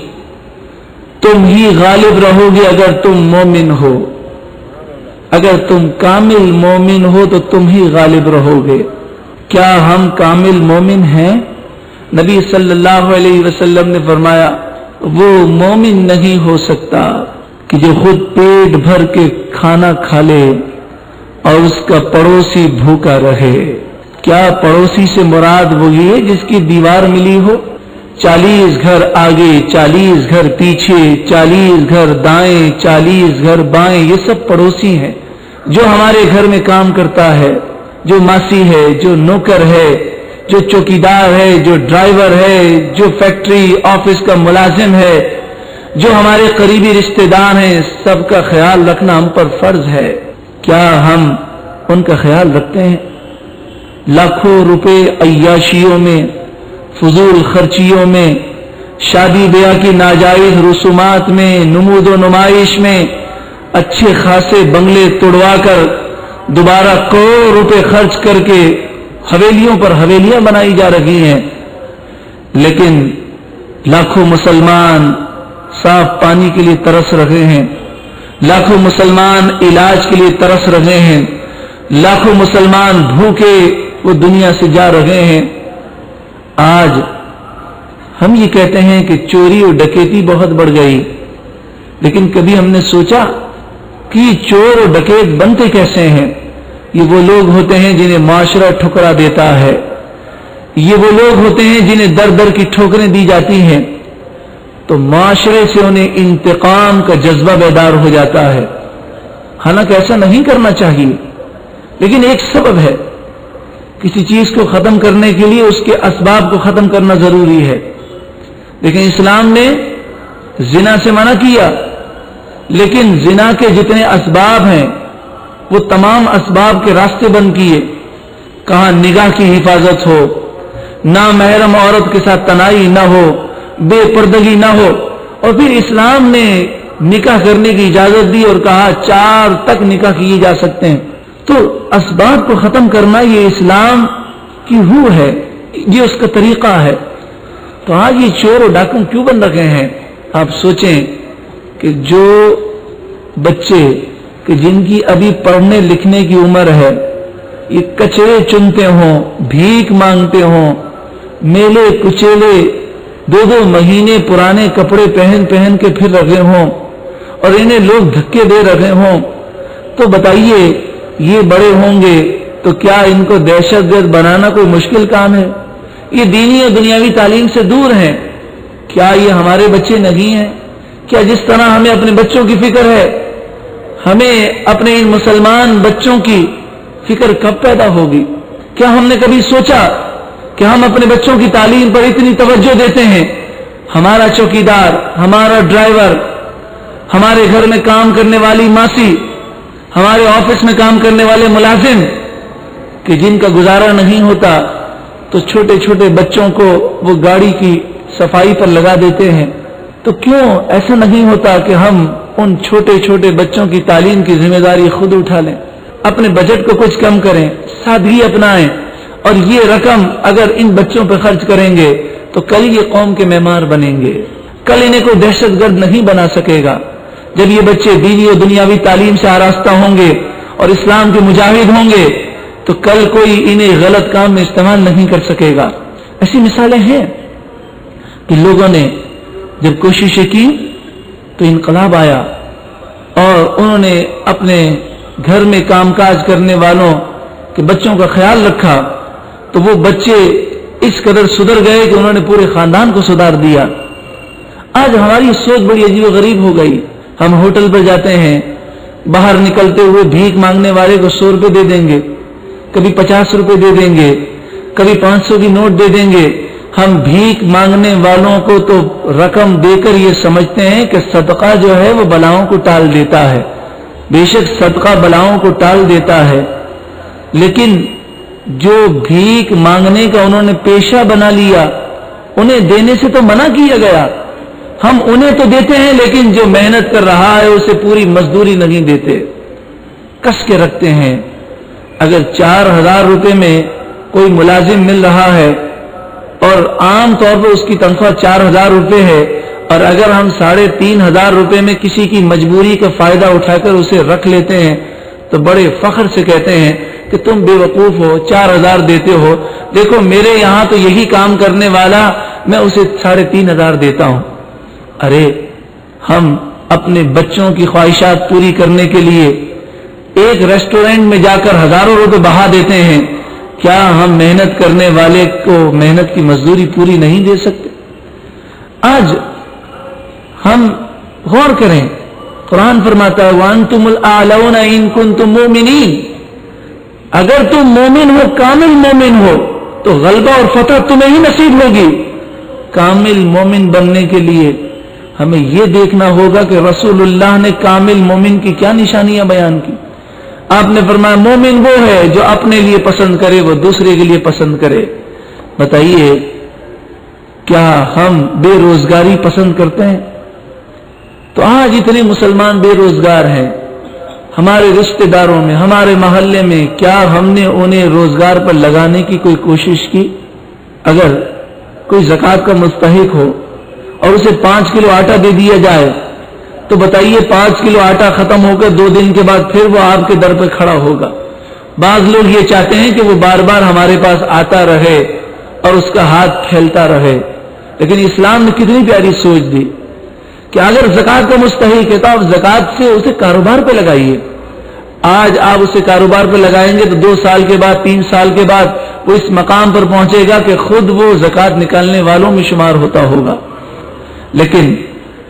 تم ہی غالب رہو گے اگر تم مومن ہو، اگر تم کامل مومن ہو تو تم ہی غالب رہو گے۔ کیا ہم کامل مومن ہیں؟ نبی صلی اللہ علیہ وسلم نے فرمایا وہ مومن نہیں ہو سکتا کہ جو خود پیٹ بھر کے کھانا کھا لے اور اس کا پڑوسی بھوکا رہے۔ کیا پڑوسی سے مراد وہی ہے جس کی دیوار ملی ہو؟ 40 گھر آگے 40 گھر پیچھے، 40 گھر دائیں 40 گھر بائیں، یہ سب پڑوسی ہیں۔ جو ہمارے گھر میں کام کرتا ہے، جو ماسی ہے، جو نوکر ہے، جو چوکیدار ہے، جو ڈرائیور ہے، جو فیکٹری آفس کا ملازم ہے، جو ہمارے قریبی رشتہ دار ہیں، سب کا خیال رکھنا ہم پر فرض ہے۔ کیا ہم ان کا خیال رکھتے ہیں؟ لاکھوں روپے عیاشیوں میں، فضول خرچیوں میں، شادی بیاہ کی ناجائز رسومات میں، نمود و نمائش میں، اچھے خاصے بنگلے توڑوا کر دوبارہ کروڑ روپے خرچ کر کے حویلیوں پر حویلیاں بنائی جا رہی ہیں، لیکن لاکھوں مسلمان صاف پانی کے لیے ترس رہے ہیں، لاکھوں مسلمان علاج کے لیے ترس رہے ہیں، لاکھوں مسلمان بھوکے وہ دنیا سے جا رہے ہیں۔ آج ہم یہ کہتے ہیں کہ چوری اور ڈکیتی بہت بڑھ گئی، لیکن کبھی ہم نے سوچا کہ یہ چور اور ڈکیت بنتے کیسے ہیں؟ یہ وہ لوگ ہوتے ہیں جنہیں معاشرہ ٹھکرا دیتا ہے، یہ وہ لوگ ہوتے ہیں جنہیں در در کی ٹھوکریں دی جاتی ہیں، تو معاشرے سے انہیں انتقام کا جذبہ بیدار ہو جاتا ہے۔ حالانکہ ایسا نہیں کرنا چاہیے، لیکن ایک سبب ہے، کسی چیز کو ختم کرنے کے لیے اس کے اسباب کو ختم کرنا ضروری ہے۔ لیکن اسلام نے زنا سے منع کیا، لیکن زنا کے جتنے اسباب ہیں وہ تمام اسباب کے راستے بند کیے۔ کہاں نگاہ کی حفاظت ہو، نامحرم عورت کے ساتھ تنائی نہ ہو، بے پردگی نہ ہو، اور پھر اسلام نے نکاح کرنے کی اجازت دی اور کہا 4 تک نکاح کیے جا سکتے ہیں۔ تو اسباب کو ختم کرنا یہ اسلام کی روح ہے، یہ اس کا طریقہ ہے۔ تو آج یہ چور و ڈاکو کیوں بن رکھے ہیں؟ آپ سوچیں کہ جو بچے کہ جن کی ابھی پڑھنے لکھنے کی عمر ہے، یہ کچرے چنتے ہوں، بھیک مانگتے ہوں، میلے کچیلے 2 مہینے پرانے کپڑے پہن پہن کے پھر رکھے ہوں اور انہیں لوگ دھکے دے رکھے ہوں، تو بتائیے یہ بڑے ہوں گے تو کیا ان کو دہشت گرد بنانا کوئی مشکل کام ہے؟ یہ دینی اور دنیاوی تعلیم سے دور ہیں۔ کیا یہ ہمارے بچے نہیں ہیں؟ کیا جس طرح ہمیں اپنے بچوں کی فکر ہے، ہمیں اپنے ان مسلمان بچوں کی فکر کب پیدا ہوگی؟ کیا ہم نے کبھی سوچا کہ ہم اپنے بچوں کی تعلیم پر اتنی توجہ دیتے ہیں؟ ہمارا چوکیدار، ہمارا ڈرائیور، ہمارے گھر میں کام کرنے والی ماسی، ہمارے آفس میں کام کرنے والے ملازم کہ جن کا گزارا نہیں ہوتا تو چھوٹے چھوٹے بچوں کو وہ گاڑی کی صفائی پر لگا دیتے ہیں۔ تو کیوں ایسا نہیں ہوتا کہ ہم ان چھوٹے چھوٹے بچوں کی تعلیم کی ذمہ داری خود اٹھا لیں؟ اپنے بجٹ کو کچھ کم کریں، سادگی اپنائیں، اور یہ رقم اگر ان بچوں پہ خرچ کریں گے تو کل یہ قوم کے معمار بنیں گے، کل انہیں کوئی دہشت گرد نہیں بنا سکے گا۔ جب یہ بچے دینی اور دنیاوی تعلیم سے آراستہ ہوں گے اور اسلام کے مجاہد ہوں گے تو کل کوئی انہیں غلط کام میں استعمال نہیں کر سکے گا۔ ایسی مثالیں ہیں کہ لوگوں نے جب کوششیں کی تو انقلاب آیا، اور انہوں نے اپنے گھر میں کام کاج کرنے والوں کے بچوں کا خیال رکھا تو وہ بچے اس قدر سدھر گئے کہ انہوں نے پورے خاندان کو سدھار دیا۔ آج ہماری سوچ بڑی عجیب و غریب ہو گئی۔ ہم ہوٹل پر جاتے ہیں، باہر نکلتے ہوئے بھیک مانگنے والے کو 100 روپے دے دیں گے، کبھی 50 روپے دے دیں گے، کبھی 500 کی نوٹ دے دیں گے۔ ہم بھیک مانگنے والوں کو تو رقم دے کر یہ سمجھتے ہیں کہ صدقہ جو ہے وہ بلاؤں کو ٹال دیتا ہے۔ بے شک صدقہ بلاؤں کو ٹال دیتا ہے، لیکن جو بھیک مانگنے کا انہوں نے پیشہ بنا لیا انہیں دینے سے تو منع کیا گیا۔ ہم انہیں تو دیتے ہیں لیکن جو محنت کر رہا ہے اسے پوری مزدوری نہیں دیتے، کس کے رکھتے ہیں۔ اگر 4000 روپے میں کوئی ملازم مل رہا ہے اور عام طور پر اس کی تنخواہ 4000 روپے ہے، اور اگر ہم 3500 روپے میں کسی کی مجبوری کا فائدہ اٹھا کر اسے رکھ لیتے ہیں تو بڑے فخر سے کہتے ہیں کہ تم بے وقوف ہو، 4000 دیتے ہو، دیکھو میرے یہاں تو یہی کام کرنے والا میں اسے 3500 دیتا ہوں۔ ارے ہم اپنے بچوں کی خواہشات پوری کرنے کے لیے ایک ریسٹورینٹ میں جا کر ہزاروں روپے بہا دیتے ہیں، کیا ہم محنت کرنے والے کو محنت کی مزدوری پوری نہیں دے سکتے؟ آج ہم غور کریں، قرآن فرماتا ہے وَأَنْتُمُ الْأَعْلَوْنَ إِن كُنتُم مُؤْمِنِينَ، اگر تم مومن ہو، کامل مومن ہو تو غلبہ اور فتح تمہیں ہی نصیب ہوگی۔ کامل مومن بننے کے لیے ہمیں یہ دیکھنا ہوگا کہ رسول اللہ نے کامل مومن کی کیا نشانیاں بیان کی۔ آپ نے فرمایا مومن وہ ہے جو اپنے لیے پسند کرے وہ دوسرے کے لیے پسند کرے۔ بتائیے کیا ہم بے روزگاری پسند کرتے ہیں؟ تو آج اتنے مسلمان بے روزگار ہیں ہمارے رشتہ داروں میں، ہمارے محلے میں، کیا ہم نے انہیں روزگار پر لگانے کی کوئی کوشش کی؟ اگر کوئی زکوٰۃ کا مستحق ہو اور اسے 5 کلو آٹا دے دیا جائے تو بتائیے 5 کلو آٹا ختم ہو کر 2 دن کے بعد پھر وہ آپ کے در پہ کھڑا ہوگا۔ بعض لوگ یہ چاہتے ہیں کہ وہ بار بار ہمارے پاس آتا رہے اور اس کا ہاتھ پھیلتا رہے، لیکن اسلام نے کتنی پیاری سوچ دی کہ اگر زکوٰۃ کا مستحق ہے تو آپ زکوٰۃ سے اسے کاروبار پہ لگائیے۔ آج آپ اسے کاروبار پہ لگائیں گے تو 2 سال کے بعد 3 سال کے بعد وہ اس مقام پر پہنچے گا کہ خود وہ زکوٰۃ نکالنے والوں میں شمار ہوتا ہوگا، لیکن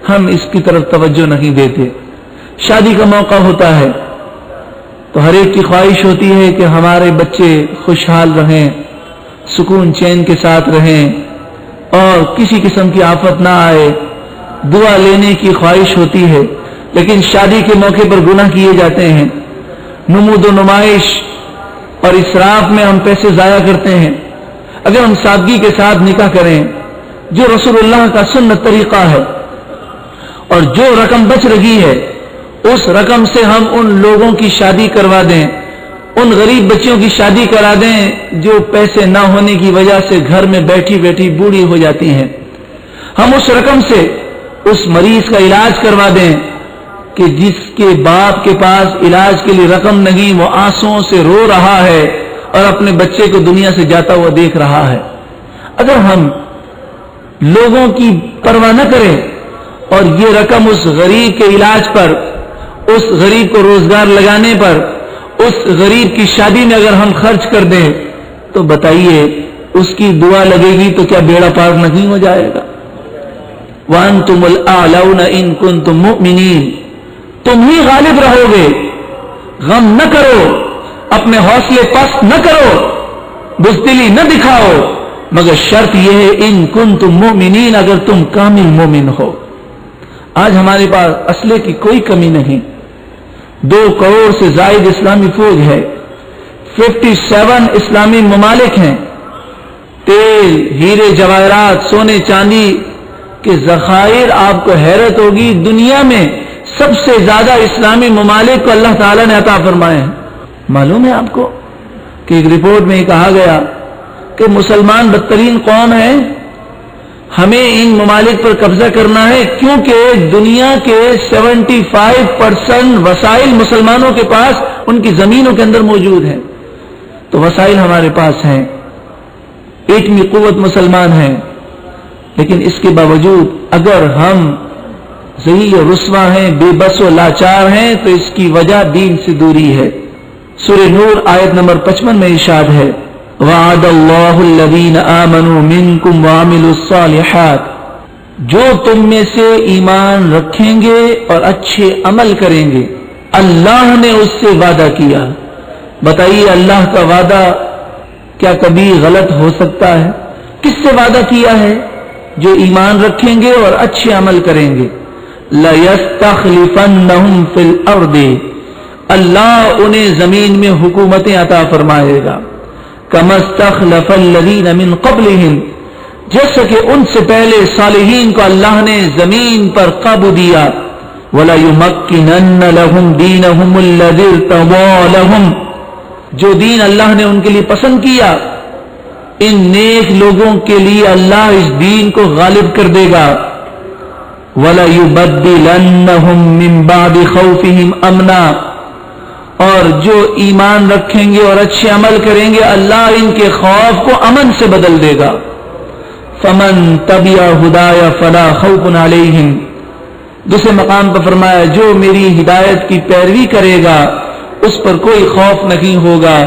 ہم اس کی طرف توجہ نہیں دیتے۔ شادی کا موقع ہوتا ہے تو ہر ایک کی خواہش ہوتی ہے کہ ہمارے بچے خوشحال رہیں، سکون چین کے ساتھ رہیں اور کسی قسم کی آفت نہ آئے، دعا لینے کی خواہش ہوتی ہے، لیکن شادی کے موقع پر گناہ کیے جاتے ہیں، نمود و نمائش اور اسراف میں ہم پیسے ضائع کرتے ہیں۔ اگر ہم سادگی کے ساتھ نکاح کریں جو رسول اللہ کا سنت طریقہ ہے، اور جو رقم بچ رہی ہے اس رقم سے ہم ان لوگوں کی شادی کروا دیں، ان غریب بچیوں کی شادی کرا دیں جو پیسے نہ ہونے کی وجہ سے گھر میں بیٹھی بیٹھی بوڑھی ہو جاتی ہیں، ہم اس رقم سے اس مریض کا علاج کروا دیں کہ جس کے باپ کے پاس علاج کے لیے رقم نہیں، وہ آنسوؤں سے رو رہا ہے اور اپنے بچے کو دنیا سے جاتا ہوا دیکھ رہا ہے۔ اگر ہم لوگوں کی پرواہ نہ کریں اور یہ رقم اس غریب کے علاج پر، اس غریب کو روزگار لگانے پر، اس غریب کی شادی میں اگر ہم خرچ کر دیں تو بتائیے اس کی دعا لگے گی تو کیا بیڑا پار نہیں ہو جائے گا؟ وَأَنْتُمُ الْأَعْلَوْنَ إِن كُنتُم مُؤْمِنِينَ، تم ہی غالب رہو گے۔ غم نہ کرو، اپنے حوصلے پست نہ کرو، بزدلی نہ دکھاؤ، مگر شرط یہ ہے ان کنتم مؤمنین، اگر تم کامل مومن ہو۔ آج ہمارے پاس اسلحے کی کوئی کمی نہیں، 2 کروڑ سے زائد اسلامی فوج ہے، 57 اسلامی ممالک ہیں، تیل، ہیرے جواہرات، سونے چاندی کے ذخائر، آپ کو حیرت ہوگی دنیا میں سب سے زیادہ اسلامی ممالک کو اللہ تعالیٰ نے عطا فرمائے ہیں۔ معلوم ہے آپ کو کہ ایک رپورٹ میں یہ کہا گیا کہ مسلمان بدترین قوم ہے، ہمیں ان ممالک پر قبضہ کرنا ہے، کیونکہ دنیا کے 75% وسائل مسلمانوں کے پاس ان کی زمینوں کے اندر موجود ہیں۔ تو وسائل ہمارے پاس ہیں، ایٹمی قوت مسلمان ہیں، لیکن اس کے باوجود اگر ہم ذلیل و رسوا ہیں، بے بس و لاچار ہیں، تو اس کی وجہ دین سے دوری ہے۔ سورہ نور آیت نمبر 55 میں ارشاد ہے، وعد اللہ الذین آمنوا منکم وعملوا الصالحات، جو تم میں سے ایمان رکھیں گے اور اچھے عمل کریں گے اللہ نے اس سے وعدہ کیا۔ بتائیے اللہ کا وعدہ کیا کبھی غلط ہو سکتا ہے؟ کس سے وعدہ کیا ہے؟ جو ایمان رکھیں گے اور اچھے عمل کریں گے۔ لَيَسْتَخْلِفَنَّهُمْ فِي الْأَرْضِ، اللہ انہیں زمین میں حکومتیں عطا فرمائے گا۔ كَمَا اسْتَخْلَفَ الَّذِينَ مِنْ قَبْلِهِمْ، جیسا کہ ان سے پہلے صالحین کو اللہ نے زمین پر قابو دیا۔ وَلَيُمَكِّنَنَّ لَهُمْ دِينَهُمُ الَّذِي ارْتَضَىٰ لَهُمْ، جو دین اللہ نے ان کے لیے پسند کیا، ان نیک لوگوں کے لیے اللہ اس دین کو غالب کر دے گا۔ وَلَيُبَدِّلَنَّهُمْ مِنْ بَعْدِ خَوْفِهِمْ أَمْنًا، اور جو ایمان رکھیں گے اور اچھے عمل کریں گے اللہ ان کے خوف کو امن سے بدل دے گا۔ فَمَنْ تَبِعَ هُدَايَ فَلَا خَوْفٌ عَلَيْهِمْ، دوسرے مقام پر فرمایا جو میری ہدایت کی پیروی کرے گا اس پر کوئی خوف نہیں ہوگا۔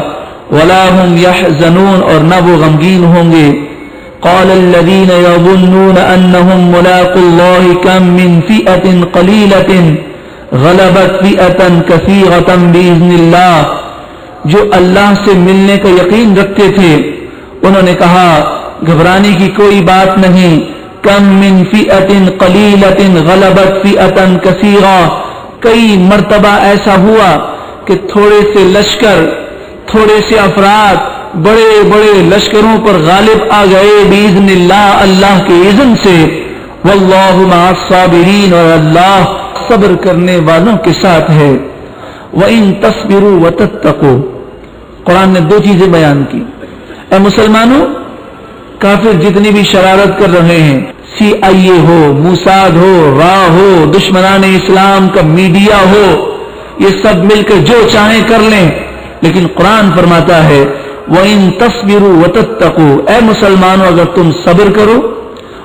وَلَا هُمْ يَحْزَنُونَ، اور نہ وہ غمگین ہوں گے۔ قَالَ الَّذِينَ يَظُنُّونَ أَنَّهُمْ مُلَاقُو اللَّهِ كَمْ مِنْ فِئَةٍ قَلِيلَةٍ غَلَبَتْ فِئَةً كَثِيرَةً بِإِذْنِ اللَّهِ، جو اللہ سے ملنے کا یقین رکھتے تھے انہوں نے کہا گھبرانے کی کوئی بات نہیں۔ کم من فئة قلیلة غلبت فئة کثیرہ، کئی مرتبہ ایسا ہوا کہ تھوڑے سے لشکر، تھوڑے سے افراد بڑے بڑے لشکروں پر غالب آ گئے باذن اللہ، اللہ کے اذن سے۔ واللہ مع الصابرین، اور اللہ صبر کرنے والوں کے ساتھ ہے۔ وَإِن تَصْبِرُوا وَتَتَّقُوا، قرآن نے دو چیزیں بیان کی۔ اے مسلمانوں، کافر جتنی بھی شرارت کر رہے ہیں، CIA ہو، موساد ہو، را ہو، دشمنان اسلام کا میڈیا ہو، یہ سب مل کر جو چاہیں کر لیں، لیکن قرآن فرماتا ہے وَإِن تَصْبِرُوا وَتَتَّقُوا، اے مسلمانوں اگر تم صبر کرو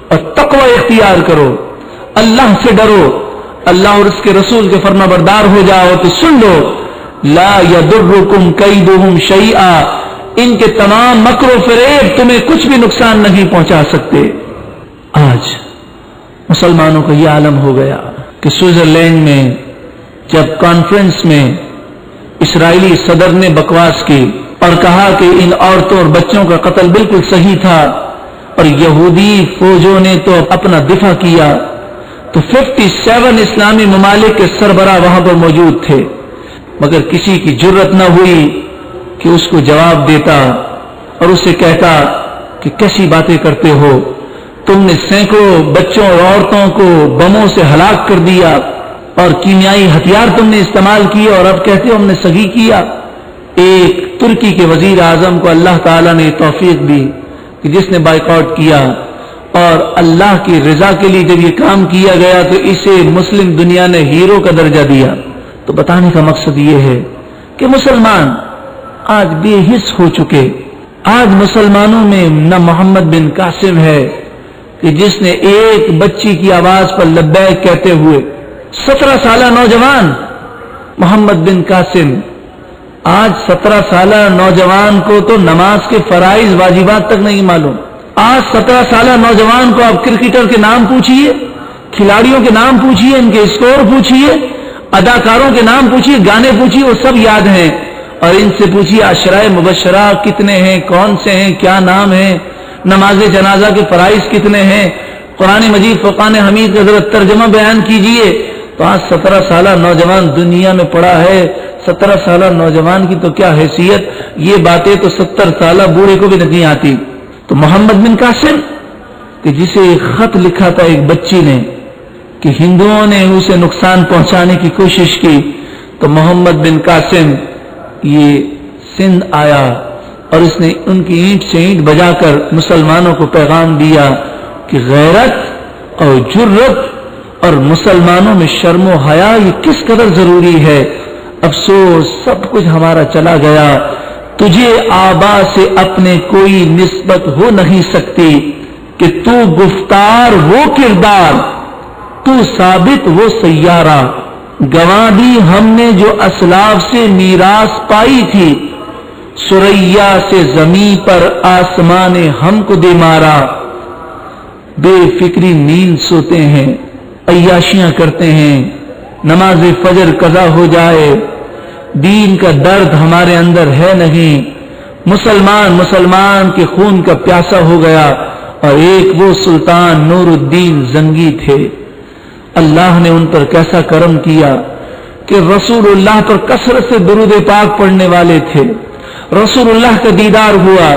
اور تقوی اختیار کرو، اللہ سے ڈرو، اللہ اور اس کے رسول کے فرما بردار ہو جاؤ، تو سن لو لا يَضُرُّكُمْ كَيْدُهُمْ شَيْئًا، ان کے تمام مکر و فریب تمہیں کچھ بھی نقصان نہیں پہنچا سکتے۔ آج مسلمانوں کا یہ عالم ہو گیا کہ سوئٹزرلینڈ میں جب کانفرنس میں اسرائیلی صدر نے بکواس کی اور کہا کہ ان عورتوں اور بچوں کا قتل بالکل صحیح تھا اور یہودی فوجوں نے تو اپنا دفاع کیا، تو 57 اسلامی ممالک کے سربراہ وہاں پر موجود تھے، مگر کسی کی جرت نہ ہوئی کہ اس کو جواب دیتا اور اسے کہتا کہ کیسی باتیں کرتے ہو، تم نے سینکڑوں بچوں اور عورتوں کو بموں سے ہلاک کر دیا اور کیمیائی ہتھیار تم نے استعمال کیے اور اب کہتے ہو ہم نے صحیح کیا۔ ایک ترکی کے وزیر اعظم کو اللہ تعالیٰ نے توفیق دی کہ جس نے بائیکاٹ کیا اور اللہ کی رضا کے لیے جب یہ کام کیا گیا تو اسے مسلم دنیا نے ہیرو کا درجہ دیا۔ تو بتانے کا مقصد یہ ہے کہ مسلمان آج بے حس ہو چکے۔ آج مسلمانوں میں نہ محمد بن قاسم ہے کہ جس نے ایک بچی کی آواز پر لبیک کہتے ہوئے 17 سالہ نوجوان محمد بن قاسم، آج 17 سالہ نوجوان کو تو نماز کے فرائض واجبات تک نہیں معلوم۔ آج 17 سالہ نوجوان کو آپ کرکٹر کے نام پوچھئے، کھلاڑیوں کے نام پوچھئے، ان کے اسکور پوچھئے، اداکاروں کے نام پوچھئے، گانے پوچھئے، وہ سب یاد ہیں، اور ان سے پوچھئے عشرہ مبشرہ کتنے ہیں، کون سے ہیں، کیا نام ہیں، نماز جنازہ کے فرائض کتنے ہیں، قرآن مجید فرقان حمید کا ذرا ترجمہ بیان کیجئے۔ تو آج 17 سالہ نوجوان دنیا میں پڑا ہے، 17 سالہ نوجوان کی تو کیا حیثیت، یہ باتیں تو 70 سالہ بوڑھے کو بھی نہیں آتی۔ تو محمد بن قاسم کہ جسے ایک خط لکھا تھا ایک بچی نے کہ ہندوؤں نے اسے نقصان پہنچانے کی کوشش کی، تو محمد بن قاسم یہ سندھ آیا اور اس نے ان کی اینٹ سے اینٹ بجا کر مسلمانوں کو پیغام دیا کہ غیرت اور جرت اور مسلمانوں میں شرم و حیا یہ کس قدر ضروری ہے. افسوس سب کچھ ہمارا چلا گیا. تجھے آبا سے اپنے کوئی نسبت ہو نہیں سکتی کہ تو گفتار وہ کردار، تو ثابت وہ سیارہ. گواہ دی ہم نے جو اسلاف سے میراث پائی تھی، سریا سے زمین پر آسمان ہم کو دے مارا. بے فکری نیند سوتے ہیں، عیاشیاں کرتے ہیں، نماز فجر قضا ہو جائے، دین کا درد ہمارے اندر ہے نہیں. مسلمان کے خون کا پیاسا ہو گیا. اور ایک وہ سلطان نور الدین زنگی تھے، اللہ نے ان پر کیسا کرم کیا کہ رسول اللہ پر کثرت سے درود پاک پڑھنے والے تھے. رسول اللہ کا دیدار ہوا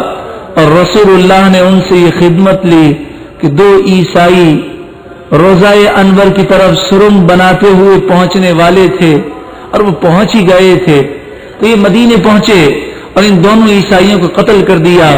اور رسول اللہ نے ان سے یہ خدمت لی کہ 2 عیسائی روضہ انور کی طرف سرنگ بناتے ہوئے پہنچنے والے تھے اور وہ پہنچ ہی گئے تھے. تو یہ مدینے پہنچے اور ان دونوں عیسائیوں کو قتل کر دیا.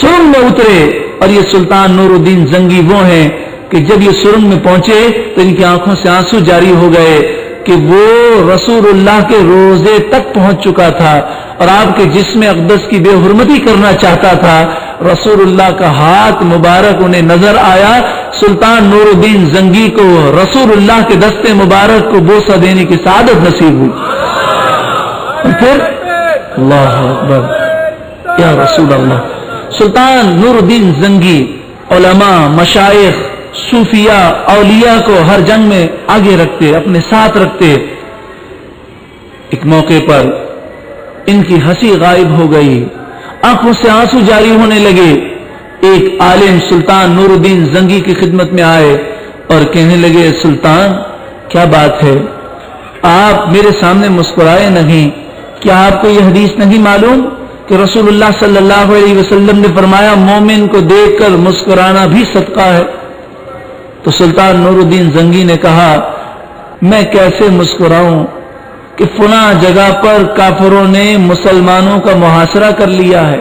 سرنگ میں اترے اور یہ سلطان نور الدین زنگی وہ ہیں کہ جب یہ سرنگ میں پہنچے تو ان کی آنکھوں سے آنسو جاری ہو گئے کہ وہ رسول اللہ کے روزے تک پہنچ چکا تھا اور آپ کے جسم اقدس کی بے حرمتی کرنا چاہتا تھا. رسول اللہ کا ہاتھ مبارک انہیں نظر آیا. سلطان نور الدین زنگی کو رسول اللہ کے دستے مبارک کو بوسہ دینے کی سعادت نصیب ہوئی. اور پھر اللہ اکبر یا رسول اللہ. سلطان نور الدین زنگی علماء، مشائخ، صوفیاء، اولیاء کو ہر جنگ میں آگے رکھتے، اپنے ساتھ رکھتے. ایک موقع پر ان کی ہنسی غائب ہو گئی، آنکھوں سے آنسو جاری ہونے لگے. ایک عالم سلطان نور الدین زنگی کی خدمت میں آئے اور کہنے لگے سلطان کیا بات ہے، آپ میرے سامنے مسکرائے نہیں، کیا آپ کو یہ حدیث نہیں معلوم کہ رسول اللہ صلی اللہ علیہ وسلم نے فرمایا مومن کو دیکھ کر مسکرانا بھی صدقہ ہے؟ تو سلطان نور الدین زنگی نے کہا میں کیسے مسکراؤں کہ فلاں جگہ پر کافروں نے مسلمانوں کا محاصرہ کر لیا ہے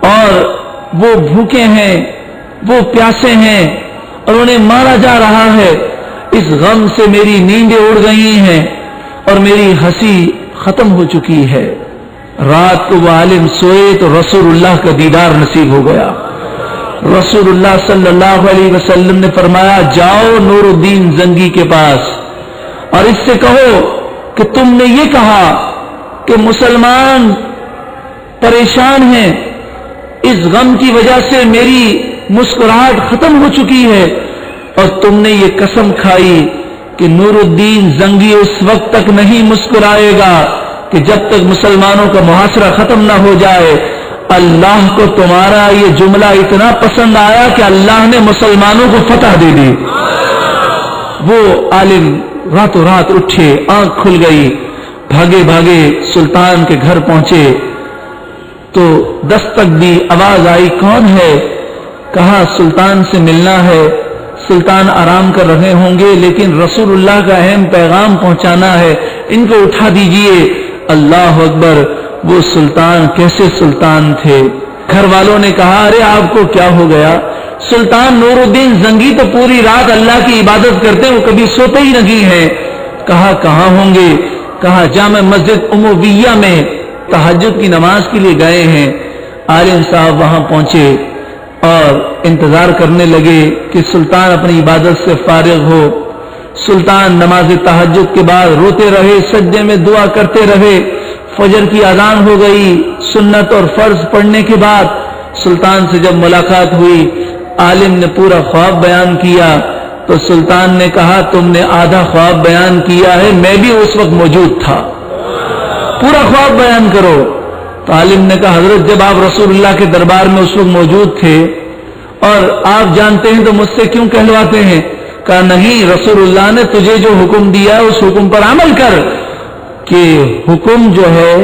اور وہ بھوکے ہیں، وہ پیاسے ہیں اور انہیں مارا جا رہا ہے. اس غم سے میری نیندیں اڑ گئی ہیں اور میری ہنسی ختم ہو چکی ہے. رات کو وہ عالم سوئے تو رسول اللہ کا دیدار نصیب ہو گیا. رسول اللہ صلی اللہ علیہ وسلم نے فرمایا جاؤ نور الدین زنگی کے پاس اور اس سے کہو کہ تم نے یہ کہا کہ مسلمان پریشان ہیں، اس غم کی وجہ سے میری مسکراہٹ ختم ہو چکی ہے، اور تم نے یہ قسم کھائی کہ نور الدین زنگی اس وقت تک نہیں مسکرائے گا کہ جب تک مسلمانوں کا محاصرہ ختم نہ ہو جائے. اللہ کو تمہارا یہ جملہ اتنا پسند آیا کہ اللہ نے مسلمانوں کو فتح دے دی. وہ عالم راتوں رات اٹھے، آنکھ کھل گئی، بھاگے بھاگے سلطان کے گھر پہنچے تو دستک دی، آواز آئی کون ہے؟ کہا سلطان سے ملنا ہے. سلطان آرام کر رہے ہوں گے لیکن رسول اللہ کا اہم پیغام پہنچانا ہے، ان کو اٹھا دیجئے. اللہ اکبر، وہ سلطان کیسے سلطان تھے. گھر والوں نے کہا ارے آپ کو کیا ہو گیا؟ سلطان نور الدین زنگی تو پوری رات اللہ کی عبادت کرتے، وہ کبھی سوتے ہی نہیں ہیں. کہا کہاں ہوں گے؟ کہا جامع مسجد امویہ میں تہجد کی نماز کے لیے گئے ہیں. عالم صاحب وہاں پہنچے اور انتظار کرنے لگے کہ سلطان اپنی عبادت سے فارغ ہو. سلطان نماز تہجد کے بعد روتے رہے، سجدے میں دعا کرتے رہے. فجر کی اذان ہو گئی. سنت اور فرض پڑھنے کے بعد سلطان سے جب ملاقات ہوئی، عالم نے پورا خواب بیان کیا تو سلطان نے کہا تم نے آدھا خواب بیان کیا ہے، میں بھی اس وقت موجود تھا، پورا خواب بیان کرو. تو عالم نے کہا حضرت جب آپ رسول اللہ کے دربار میں اس وقت موجود تھے اور آپ جانتے ہیں تو مجھ سے کیوں کہلواتے ہیں؟ کہا نہیں، رسول اللہ نے تجھے جو حکم دیا اس حکم پر عمل کر. کہ حکم جو ہے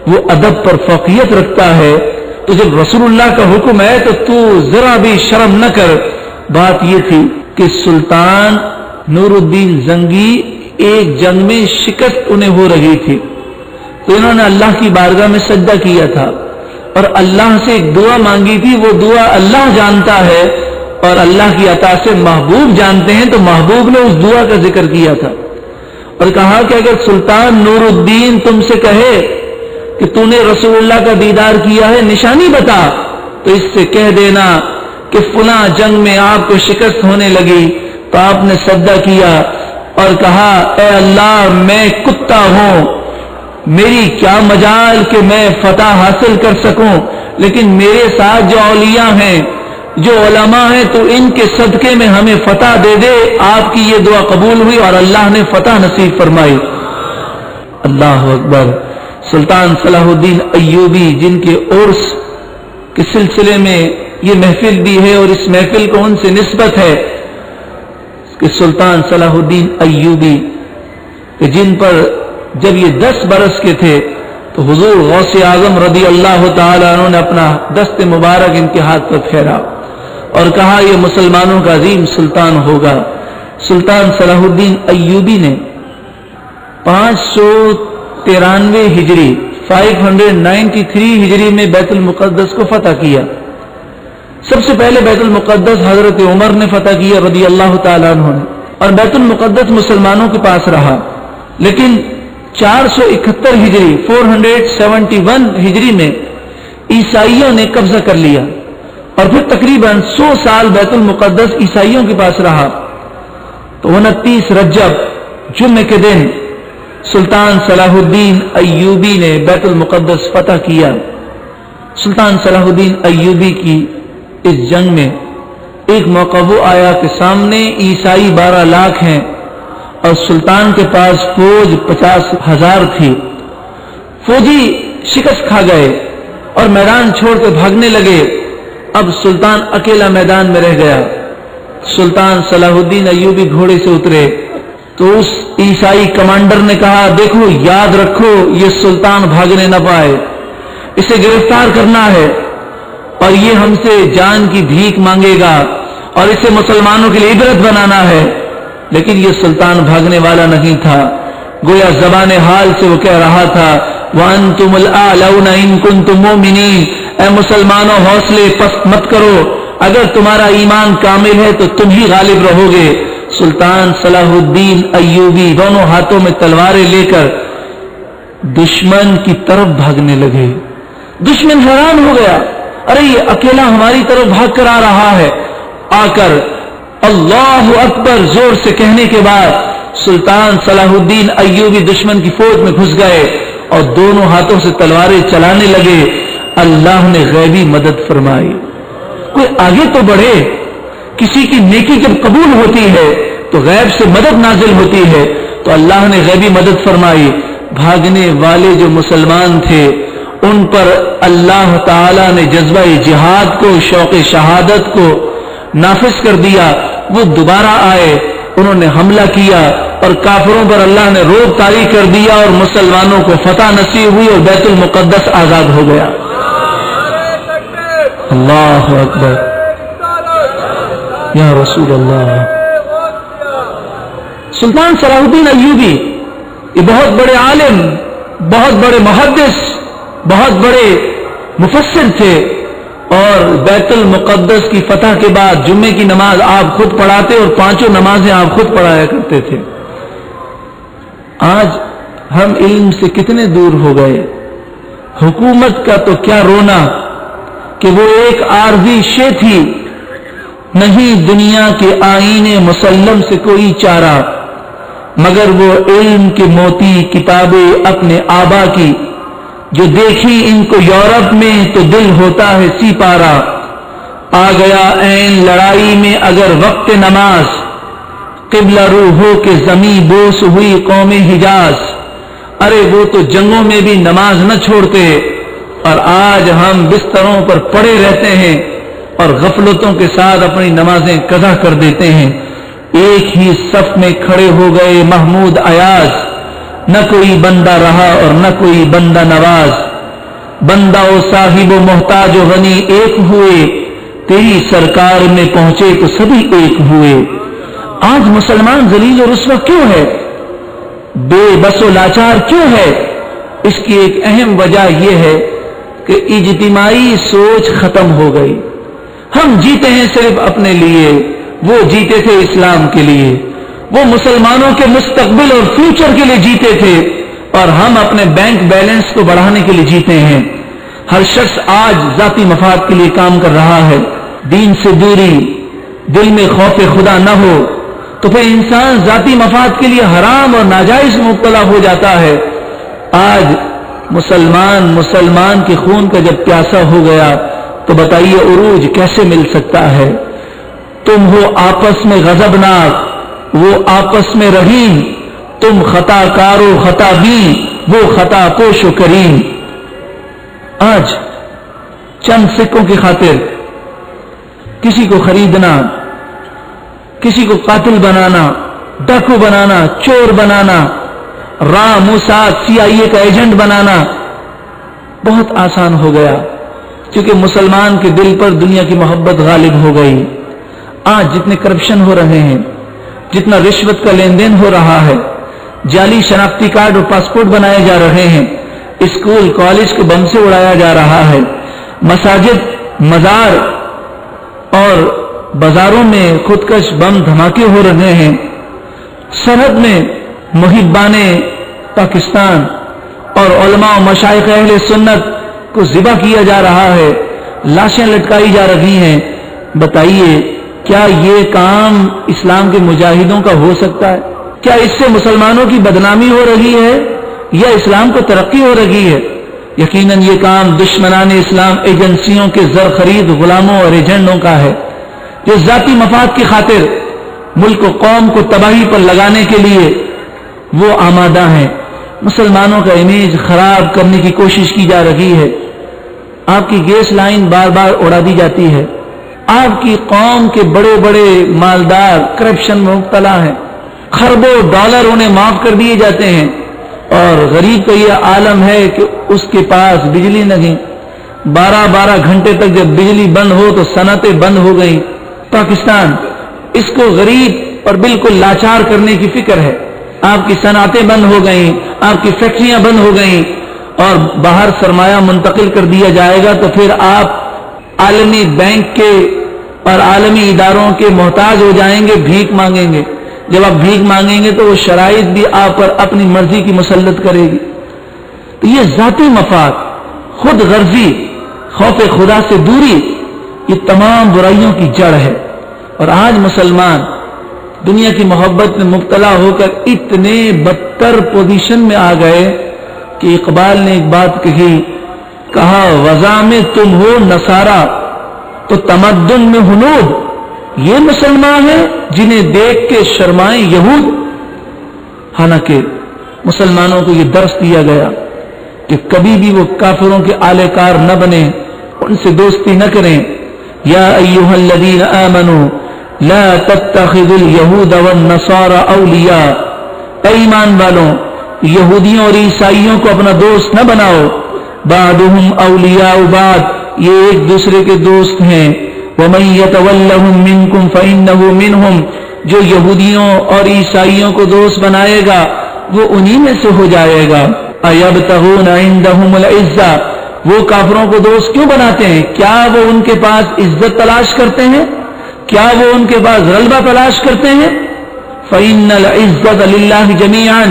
وہ ادب پر فوقیت رکھتا ہے، تو جب رسول اللہ کا حکم ہے تو ذرا بھی شرم نہ کر. بات یہ تھی کہ سلطان نور الدین زنگی ایک جنگ میں شکست انہیں ہو رہی تھی. تو انہوں نے اللہ کی بارگاہ میں سجدہ کیا تھا اور اللہ سے ایک دعا مانگی تھی. وہ دعا اللہ جانتا ہے اور اللہ کی عطا سے محبوب جانتے ہیں. تو محبوب نے اس دعا کا ذکر کیا تھا اور کہا کہ اگر سلطان نور الدین تم سے کہے کہ تو نے رسول اللہ کا دیدار کیا ہے، نشانی بتا، تو اس سے کہہ دینا کہ فلاں جنگ میں آپ کو شکست ہونے لگی تو آپ نے سجدہ کیا اور کہا اے اللہ میں کتا ہوں، میری کیا مجال کہ میں فتح حاصل کر سکوں، لیکن میرے ساتھ جو اولیاء ہیں، جو علماء ہیں، تو ان کے صدقے میں ہمیں فتح دے دے. آپ کی یہ دعا قبول ہوئی اور اللہ نے فتح نصیب فرمائی. اللہ اکبر. سلطان صلاح الدین ایوبی جن کے عرس کے سلسلے میں یہ محفل بھی ہے اور اس محفل کو ان سے نسبت ہے کہ سلطان صلاح الدین ایوبی کہ جن پر جب یہ 10 برس کے تھے تو حضور غوث اعظم رضی اللہ تعالیٰ عنہ نے اپنا دست مبارک ان کے ہاتھ پر پھیرا اور کہا یہ مسلمانوں کا عظیم سلطان ہوگا. سلطان صلاح الدین ایوبی نے 593 ہجری 593 ہجری میں بیت المقدس کو فتح کیا. سب سے پہلے بیت المقدس حضرت عمر نے فتح کیا رضی اللہ تعالیٰ عنہ نے، اور بیت المقدس مسلمانوں کے پاس رہا. لیکن 471 ہجری 471 ہجری میں عیسائیوں نے قبضہ کر لیا اور پھر تقریباً 100 سال بیت المقدس عیسائیوں کے پاس رہا. تو 29 رجب جمعے کے دن سلطان صلاح الدین ایوبی نے بیت المقدس فتح کیا. سلطان صلاح الدین ایوبی کی اس جنگ میں ایک موقع وہ آیا کہ سامنے عیسائی 12 لاکھ ہیں اور سلطان کے پاس فوج 50,000 تھی. فوجی شکست کھا گئے اور میدان چھوڑ کے بھاگنے لگے. اب سلطان اکیلا میدان میں رہ گیا. سلطان صلاح الدین ایوبی گھوڑے سے اترے تو اس عیسائی کمانڈر نے کہا دیکھو یاد رکھو یہ سلطان بھاگنے نہ پائے، اسے گرفتار کرنا ہے اور یہ ہم سے جان کی بھیک مانگے گا اور اسے مسلمانوں کے لیے عبرت بنانا ہے. لیکن یہ سلطان بھاگنے والا نہیں تھا. گویا زبان حال سے وہ کہہ رہا تھا وَأَنْتُمُ الْأَعْلَوْنَ إِن كُنتُم مُؤْمِنِينَ، اے مسلمانوں حوصلے پست مت کرو، اگر تمہارا ایمان کامل ہے تو تم ہی غالب رہو گے. سلطان صلاح الدین ایوبی دونوں ہاتھوں میں تلواریں لے کر دشمن کی طرف بھاگنے لگے. دشمن حیران ہو گیا، ارے یہ اکیلا ہماری طرف بھاگ کر آ رہا ہے. آ کر اللہ اکبر زور سے کہنے کے بعد سلطان صلاح الدین ایوبی دشمن کی فوج میں گھس گئے اور دونوں ہاتھوں سے تلواریں چلانے لگے. اللہ نے غیبی مدد فرمائی. کوئی آگے تو بڑھے، کسی کی نیکی جب قبول ہوتی ہے تو غیب سے مدد نازل ہوتی ہے. تو اللہ نے غیبی مدد فرمائی. بھاگنے والے جو مسلمان تھے ان پر اللہ تعالی نے جذبہ جہاد کو، شوق شہادت کو نافذ کر دیا. وہ دوبارہ آئے، انہوں نے حملہ کیا اور کافروں پر اللہ نے روب طاری کر دیا اور مسلمانوں کو فتح نصیب ہوئی اور بیت المقدس آزاد ہو گیا. اللہ اکبر یا رسول اللہ. سلطان صلاح الدین ایوبی یہ بہت بڑے عالم، بہت بڑے محدث، بہت بڑے مفسر تھے اور بیت المقدس کی فتح کے بعد جمعے کی نماز آپ خود پڑھاتے اور 5 نمازیں آپ خود پڑھایا کرتے تھے. آج ہم علم سے کتنے دور ہو گئے. حکومت کا تو کیا رونا کہ وہ ایک عارضی شے تھی، نہیں دنیا کے آئین مسلم سے کوئی چارہ، مگر وہ علم کے موتی کتابیں اپنے آبا کی، جو دیکھی ان کو یورپ میں تو دل ہوتا ہے سی پارا. آ گیا عین لڑائی میں اگر وقت نماز، قبلہ رو ہو کے زمیں بوس ہوئی قوم حجاز. ارے وہ تو جنگوں میں بھی نماز نہ چھوڑتے اور آج ہم بستروں پر پڑے رہتے ہیں اور غفلتوں کے ساتھ اپنی نمازیں قضا کر دیتے ہیں. ایک ہی صف میں کھڑے ہو گئے محمود ایاز، نہ کوئی بندہ رہا اور نہ کوئی بندہ نواز. بندہ و صاحب و محتاج و غنی ایک ہوئے، تیری سرکار میں پہنچے تو سبھی ایک ہوئے. آج مسلمان ذلیل و رسوا کیوں ہے؟ بے بس و لاچار کیوں ہے؟ اس کی ایک اہم وجہ یہ ہے کہ اجتماعی سوچ ختم ہو گئی. ہم جیتے ہیں صرف اپنے لیے، وہ جیتے تھے اسلام کے لیے، وہ مسلمانوں کے مستقبل اور فیوچر کے لیے جیتے تھے، اور ہم اپنے بینک بیلنس کو بڑھانے کے لیے جیتے ہیں. ہر شخص آج ذاتی مفاد کے لیے کام کر رہا ہے. دین سے دوری، دل میں خوف خدا نہ ہو تو پھر انسان ذاتی مفاد کے لیے حرام اور ناجائز مبتلا ہو جاتا ہے. آج مسلمان کے خون کا جب پیاسا ہو گیا تو بتائیے عروج کیسے مل سکتا ہے؟ تم ہو آپس میں غضبناک، وہ آپس میں رحیم، تم خطا کارو خطا بین، وہ خطا پوش و کریم. آج چند سکوں کی خاطر کسی کو خریدنا، کسی کو قاتل بنانا، ڈاکو بنانا، چور بنانا، موساد CIA کا ایجنٹ بنانا بہت آسان ہو گیا، کیونکہ مسلمان کے دل پر دنیا کی محبت غالب ہو گئی. آج جتنے کرپشن ہو رہے ہیں، جتنا رشوت کا لین دین ہو رہا ہے، جعلی شناختی کارڈ اور پاسپورٹ بنائے جا رہے ہیں، اسکول کالج کے بم سے اڑایا جا رہا ہے، مساجد، مزار اور بازاروں میں خودکش بم دھماکے ہو رہے ہیں، سرحد میں محبان پاکستان اور علماء و مشائخ اہل سنت کو ذبح کیا جا رہا ہے، لاشیں لٹکائی جا رہی ہیں. بتائیے کیا یہ کام اسلام کے مجاہدوں کا ہو سکتا ہے؟ کیا اس سے مسلمانوں کی بدنامی ہو رہی ہے یا اسلام کو ترقی ہو رہی ہے؟ یقیناً یہ کام دشمنان اسلام ایجنسیوں کے زر خرید غلاموں اور ایجنٹوں کا ہے، جو ذاتی مفاد کی خاطر ملک و قوم کو تباہی پر لگانے کے لیے وہ آمادہ ہیں. مسلمانوں کا امیج خراب کرنے کی کوشش کی جا رہی ہے. آپ کی گیس لائن بار بار اڑا دی جاتی ہے. آپ کی قوم کے بڑے بڑے مالدار کرپشن میں مبتلا ہیں، خربوں ڈالر انہیں معاف کر دیے جاتے ہیں، اور غریب کا یہ عالم ہے کہ اس کے پاس بجلی نہیں. 12 گھنٹے تک جب بجلی بند ہو تو صنعتیں بند ہو گئی. پاکستان اس کو غریب اور بالکل لاچار کرنے کی فکر ہے. آپ کی صنعتیں بند ہو گئیں، آپ کی فیکٹریاں بند ہو گئیں، اور باہر سرمایہ منتقل کر دیا جائے گا تو پھر آپ عالمی بینک کے اور عالمی اداروں کے محتاج ہو جائیں گے، بھیک مانگیں گے. جب آپ بھیک مانگیں گے تو وہ شرائط بھی آپ پر اپنی مرضی کی مسلط کرے گی. تو یہ ذاتی مفاد، خود غرضی، خوف خدا سے دوری، یہ تمام برائیوں کی جڑ ہے. اور آج مسلمان دنیا کی محبت میں مبتلا ہو کر اتنے بدتر پوزیشن میں آ گئے کہ اقبال نے ایک بات کہا وضع میں تم ہو نصارا تو تمدن میں ہنود. یہ مسلمان ہیں جنہیں دیکھ کے شرمائیں یہود. حالانکہ مسلمانوں کو یہ درس دیا گیا کہ کبھی بھی وہ کافروں کے آلے کار نہ بنے، ان سے دوستی نہ کریں. یا ایھا الذین آمنوا لا تتخذوا اليہود والنصارى اولیاء. اے ایمان والوں، یہودیوں اور عیسائیوں کو اپنا دوست نہ بناؤ. بعضهم اولیاء بعض، یہ ایک دوسرے کے دوست ہیں. ومن يتولهم منكم فانه منهم، جو یہودیوں اور عیسائیوں کو دوست بنائے گا وہ انہی میں سے ہو جائے گا. ایبتغون عندهم العزہ، وہ کافروں کو دوست کیوں بناتے ہیں؟ کیا وہ ان کے پاس عزت تلاش کرتے ہیں؟ کیا وہ ان کے پاس غلبہ تلاش کرتے ہیں؟ فإن العزة للہ جمیعا.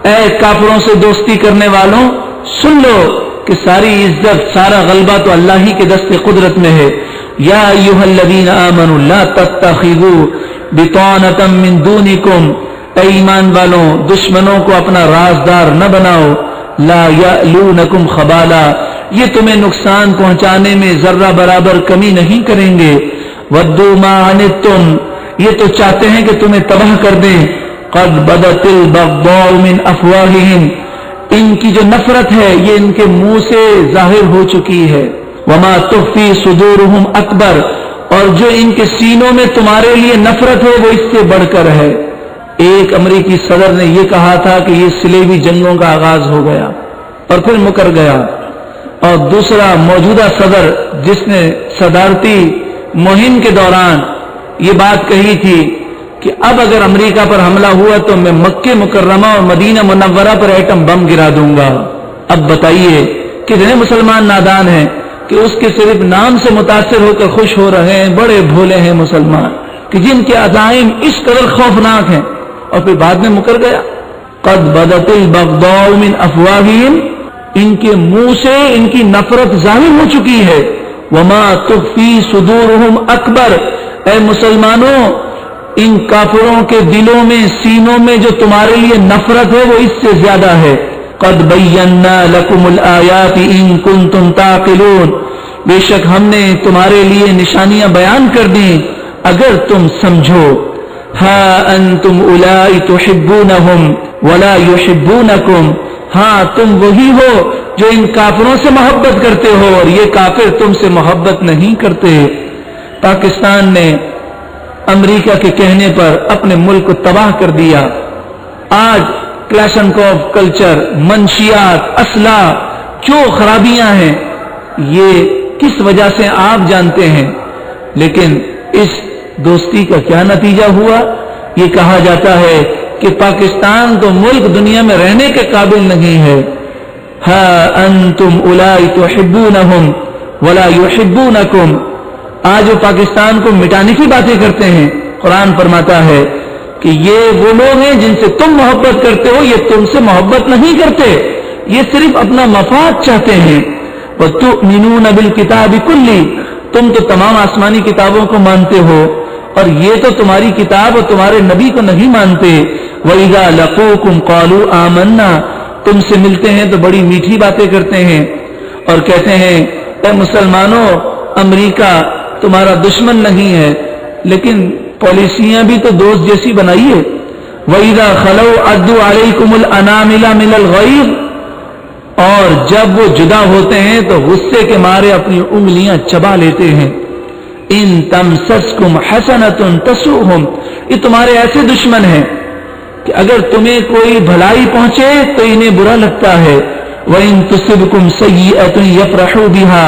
اے کافروں سے دوستی کرنے والوں، سن لو کہ ساری عزت، سارا غلبہ تو اللہ ہی کے دست قدرت میں ہے. یا ایھا الذین آمنوا لا تتخذوا بطانة من دونکم. اے ایمان والوں، دشمنوں کو اپنا رازدار نہ بناؤ. لا یألونکم خبالا، یہ تمہیں نقصان پہنچانے میں ذرہ برابر کمی نہیں کریں گے. ودوا ما عنتم، یہ تو چاہتے ہیں کہ تمہیں تباہ کر دیں. قد بدت البغضاء من افواہہم، ان کی جو نفرت ہے یہ ان کے منہ سے ظاہر ہو چکی ہے. وما تخفی صدورہم اکبر، اور جو ان کے سینوں میں تمہارے لیے نفرت ہے وہ اس سے بڑھ کر ہے. ایک امریکی صدر نے یہ کہا تھا کہ یہ صلیبی جنگوں کا آغاز ہو گیا اور پھر مکر گیا. اور دوسرا موجودہ صدر جس نے صدارتی مہم کے دوران یہ بات کہی تھی کہ اب اگر امریکہ پر حملہ ہوا تو میں مکہ مکرمہ اور مدینہ منورہ پر ایٹم بم گرا دوں گا. اب بتائیے کتنے مسلمان نادان ہیں کہ اس کے صرف نام سے متاثر ہو کر خوش ہو رہے ہیں. بڑے بھولے ہیں مسلمان کہ جن کے عزائم اس قدر خوفناک ہیں اور پھر بعد میں مکر گیا. قد بدت البغضاء من افواہہم، ان کے منہ سے ان کی نفرت ظاہر ہو چکی ہے. وما تخفی صدورہم اکبر، اے مسلمانوں ان کافروں کے دلوں میں سینوں میں جو تمہارے لیے نفرت ہے وہ اس سے زیادہ ہے. قد بینا لکم الآیات ان کنتم تعقلون، بے شک ہم نے تمہارے لیے نشانیاں بیان کر دی اگر تم سمجھو. ہا انتم اولائی تحبونہم ولا یحبونکم، ہاں تم وہی ہو جو ان کافروں سے محبت کرتے ہو اور یہ کافر تم سے محبت نہیں کرتے. پاکستان نے امریکہ کے کہنے پر اپنے ملک کو تباہ کر دیا. آج کلاشنکوف کلچر، منشیات، اسلحہ، جو خرابیاں ہیں یہ کس وجہ سے آپ جانتے ہیں. لیکن اس دوستی کا کیا نتیجہ ہوا؟ یہ کہا جاتا ہے کہ پاکستان تو ملک دنیا میں رہنے کے قابل نہیں ہے. ہا انتم اولائی تحبونہم ولا یحبونکم، آج وہ پاکستان کو مٹانے کی باتیں کرتے ہیں. قرآن فرماتا ہے کہ یہ وہ لوگ ہیں جن سے تم محبت کرتے ہو، یہ تم سے محبت نہیں کرتے، یہ صرف اپنا مفاد چاہتے ہیں. وَتُؤْمِنُونَ بِالْكِتَابِ كُلِّ، تم تو تمام آسمانی کتابوں کو مانتے ہو اور یہ تو تمہاری کتاب اور تمہارے نبی کو نہیں مانتے. وَإِذَا لَقُوكُمْ قَالُوا آمَنَّا، تم سے ملتے ہیں تو بڑی میٹھی باتیں کرتے ہیں اور کہتے ہیں اے مسلمانوں امریکہ تمہارا دشمن نہیں ہے، لیکن پالیسیاں بھی تو دوست جیسی بنائیے. وَإِذَا خَلَوْا عَدُّوا عَلَيْكُمُ الْأَنَامِلَ مِنَ الْغَيْظِ، اور جب وہ جدا ہوتے ہیں تو غصے کے مارے اپنی انگلیاں چبا لیتے ہیں. ان تمسسکم حسنۃ تسؤہم، یہ تمہارے ایسے دشمن ہیں کہ اگر تمہیں کوئی بھلائی پہنچے تو انہیں برا لگتا ہے. وَإِن تُصِبْكُمْ سَيِّئَةٌ يَفْرَحُوا بِهَا،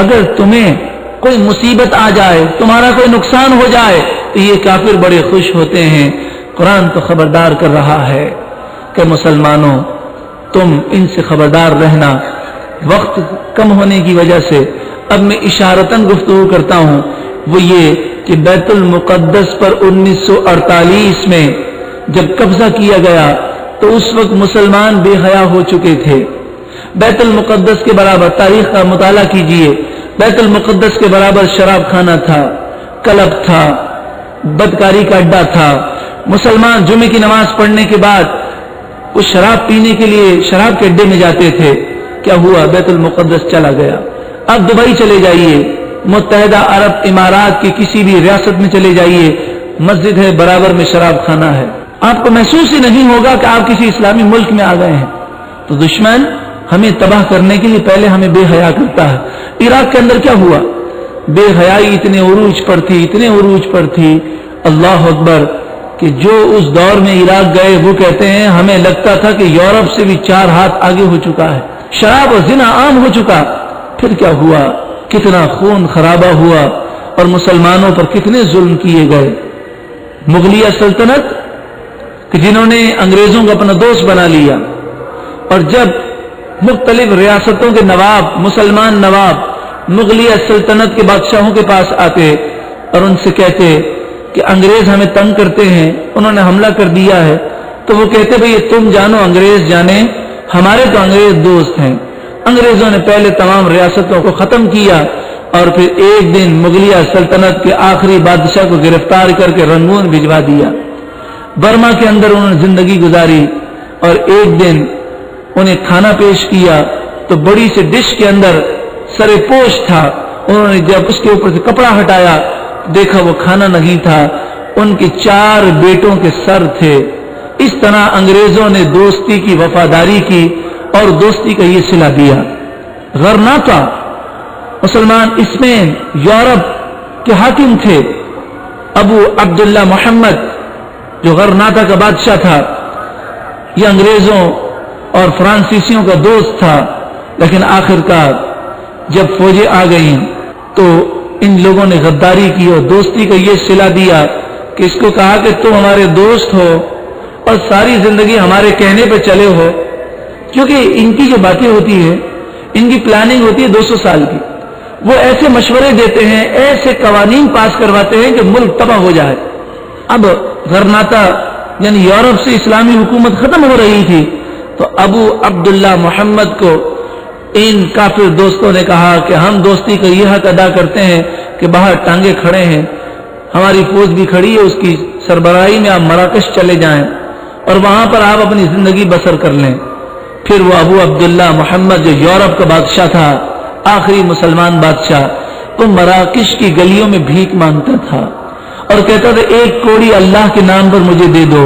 اگر تمہیں کوئی مصیبت آ جائے، تمہارا کوئی نقصان ہو جائے تو یہ کافر بڑے خوش ہوتے ہیں. قرآن تو خبردار کر رہا ہے کہ مسلمانوں تم ان سے خبردار رہنا. وقت کم ہونے کی وجہ سے اب میں اشارتاً گفتگو کرتا ہوں، وہ یہ کہ بیت المقدس پر 1948 میں جب قبضہ کیا گیا تو اس وقت مسلمان بے حیا ہو چکے تھے. بیت المقدس کے برابر تاریخ کا مطالعہ کیجئے، بیت المقدس کے برابر شراب خانہ تھا، کلب تھا، بدکاری کا اڈا تھا. مسلمان جمعے کی نماز پڑھنے کے بعد اس شراب پینے کے لیے شراب کے اڈے میں جاتے تھے. کیا ہوا؟ بیت المقدس چلا گیا. اب دبئی چلے جائیے، متحدہ عرب امارات کی کسی بھی ریاست میں چلے جائیے، مسجد ہے برابر میں شراب خانہ ہے. آپ کو محسوس ہی نہیں ہوگا کہ آپ کسی اسلامی ملک میں آ گئے ہیں. تو دشمن ہمیں تباہ کرنے کے لیے پہلے ہمیں بے حیا کرتا ہے. عراق کے اندر کیا ہوا؟ بے حیائی اتنے عروج پر تھی، اتنے عروج پر تھی، اللہ اکبر، کہ جو اس دور میں عراق گئے وہ کہتے ہیں ہمیں لگتا تھا کہ یورپ سے بھی 4 ہاتھ آگے ہو چکا ہے، شراب اور زنا عام ہو چکا. پھر کیا ہوا؟ کتنا خون خرابہ ہوا اور مسلمانوں پر کتنے ظلم کیے گئے. مغلیہ سلطنت کہ جنہوں نے انگریزوں کو اپنا دوست بنا لیا، اور جب مختلف ریاستوں کے نواب، مسلمان نواب مغلیہ سلطنت کے بادشاہوں کے پاس آتے اور ان سے کہتے کہ انگریز ہمیں تنگ کرتے ہیں، انہوں نے حملہ کر دیا ہے، تو وہ کہتے بھئی تم جانو انگریز جانے، ہمارے تو انگریز دوست ہیں. انگریزوں نے پہلے تمام ریاستوں کو ختم کیا اور پھر ایک دن مغلیہ سلطنت کے آخری بادشاہ کو گرفتار کر کے رنگون بھجوا دیا. برما کے اندر انہوں نے زندگی گزاری اور ایک دن انہیں کھانا پیش کیا تو بڑی سی ڈش کے اندر سرے پوش تھا. انہوں نے جب اس کے اوپر سے کپڑا ہٹایا دیکھا وہ کھانا نہیں تھا، ان کے 4 بیٹوں کے سر تھے. اس طرح انگریزوں نے دوستی کی وفاداری کی اور دوستی کا یہ صلہ دیا. غرناطہ مسلمان اسپین یورپ کے حاکم تھے، ابو عبداللہ محمد جو غرناطہ کا بادشاہ تھا، یہ انگریزوں اور فرانسیسیوں کا دوست تھا. لیکن آخرکار جب فوجیں آ گئیں تو ان لوگوں نے غداری کی اور دوستی کا یہ صلہ دیا کہ اس کو کہا کہ تم ہمارے دوست ہو اور ساری زندگی ہمارے کہنے پہ چلے ہو، کیونکہ ان کی جو باتیں ہوتی ہے، ان کی پلاننگ ہوتی ہے 200 سال کی. وہ ایسے مشورے دیتے ہیں، ایسے قوانین پاس کرواتے ہیں کہ ملک تباہ ہو جائے. اب غرناطہ یعنی یورپ سے اسلامی حکومت ختم ہو رہی تھی، تو ابو عبداللہ محمد کو ان کافر دوستوں نے کہا کہ ہم دوستی کا یہ حق ادا کرتے ہیں کہ باہر ٹانگے کھڑے ہیں، ہماری فوج بھی کھڑی ہے، اس کی سربراہی میں آپ مراکش چلے جائیں اور وہاں پر آپ اپنی زندگی بسر کر لیں. پھر وہ ابو عبداللہ محمد جو یورپ کا بادشاہ تھا، آخری مسلمان بادشاہ، وہ مراکش کی گلیوں میں بھیک مانگتا تھا اور کہتا تھا 1 کوڑی اللہ کے نام پر مجھے دے دو.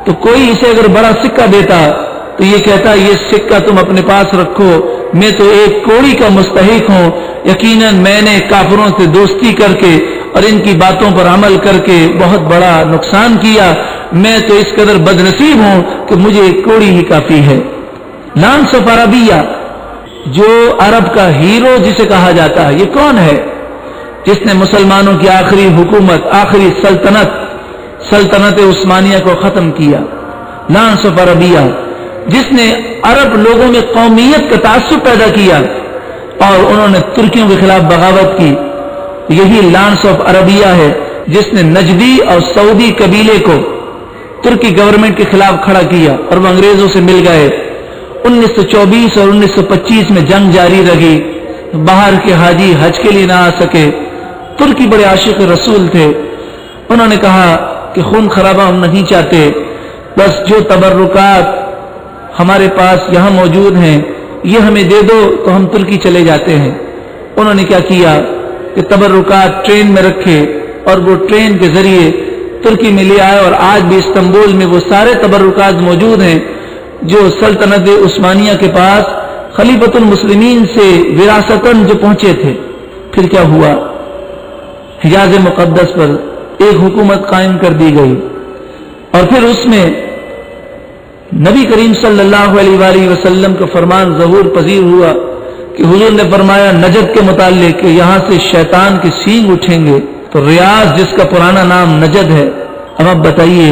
تو کوئی اسے اگر بڑا سکہ دیتا تو یہ کہتا یہ سکہ تم اپنے پاس رکھو، میں تو 1 کوڑی کا مستحق ہوں. یقیناً میں نے کافروں سے دوستی کر کے اور ان کی باتوں پر عمل کر کے بہت بڑا نقصان کیا. میں تو اس قدر بدنصیب ہوں کہ مجھے 1 کوڑی ہی کافی ہے. لانس آف عربیہ، جو عرب کا ہیرو جسے کہا جاتا ہے، یہ کون ہے؟ جس نے مسلمانوں کی آخری حکومت، آخری سلطنت عثمانیہ کو ختم کیا. لانس آف عربیہ، جس نے عرب لوگوں میں قومیت کا تعصب پیدا کیا اور انہوں نے ترکیوں کے خلاف بغاوت کی. یہی لانس آف عربیہ ہے جس نے نجدی اور سعودی قبیلے کو ترکی گورنمنٹ کے خلاف کھڑا کیا اور وہ انگریزوں سے مل گئے. 1924 اور 1925 میں جنگ جاری رہی. باہر کے حاجی حج کے لیے نہ آ سکے. ترکی بڑے عاشق رسول تھے. انہوں نے کہا کہ خون خرابہ ہم نہیں چاہتے، بس جو تبرکات ہمارے پاس یہاں موجود ہیں یہ ہمیں دے دو تو ہم ترکی چلے جاتے ہیں. انہوں نے کیا کیا کہ تبرکات ٹرین میں رکھے اور وہ ٹرین کے ذریعے ترکی میں لے آئے، اور آج بھی استنبول میں وہ سارے تبرکات موجود ہیں جو سلطنت عثمانیہ کے پاس خلیفۃ المسلمین سے وراثتاً جو پہنچے تھے. پھر کیا ہوا؟ حجاز مقدس پر ایک حکومت قائم کر دی گئی اور پھر اس میں نبی کریم صلی اللہ علیہ وآلہ وسلم کا فرمان ظہور پذیر ہوا کہ حضور نے فرمایا نجد کے متعلق کہ یہاں سے شیطان کے سینگ اٹھیں گے. تو ریاض جس کا پرانا نام نجد ہے. اب آپ بتائیے،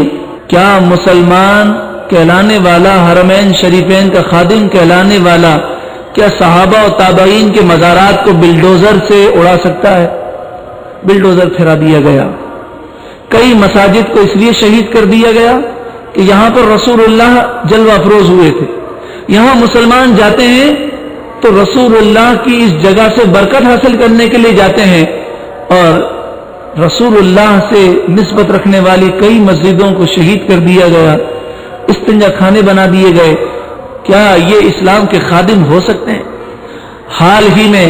کیا مسلمان کہلانے والا، حرمین شریفین کا خادم کہلانے والا، کیا صحابہ و تابعین کے مزارات کو بلڈوزر سے اڑا سکتا ہے؟ بلڈوزر پھرا دیا گیا. کئی مساجد کو اس لیے شہید کر دیا گیا کہ یہاں پر رسول اللہ جلوہ افروز ہوئے تھے. یہاں مسلمان جاتے ہیں تو رسول اللہ کی اس جگہ سے برکت حاصل کرنے کے لیے جاتے ہیں، اور رسول اللہ سے نسبت رکھنے والی کئی مسجدوں کو شہید کر دیا گیا. استنجا خانے بنا دیے گئے. کیا یہ اسلام کے خادم ہو سکتے ہیں؟ حال ہی میں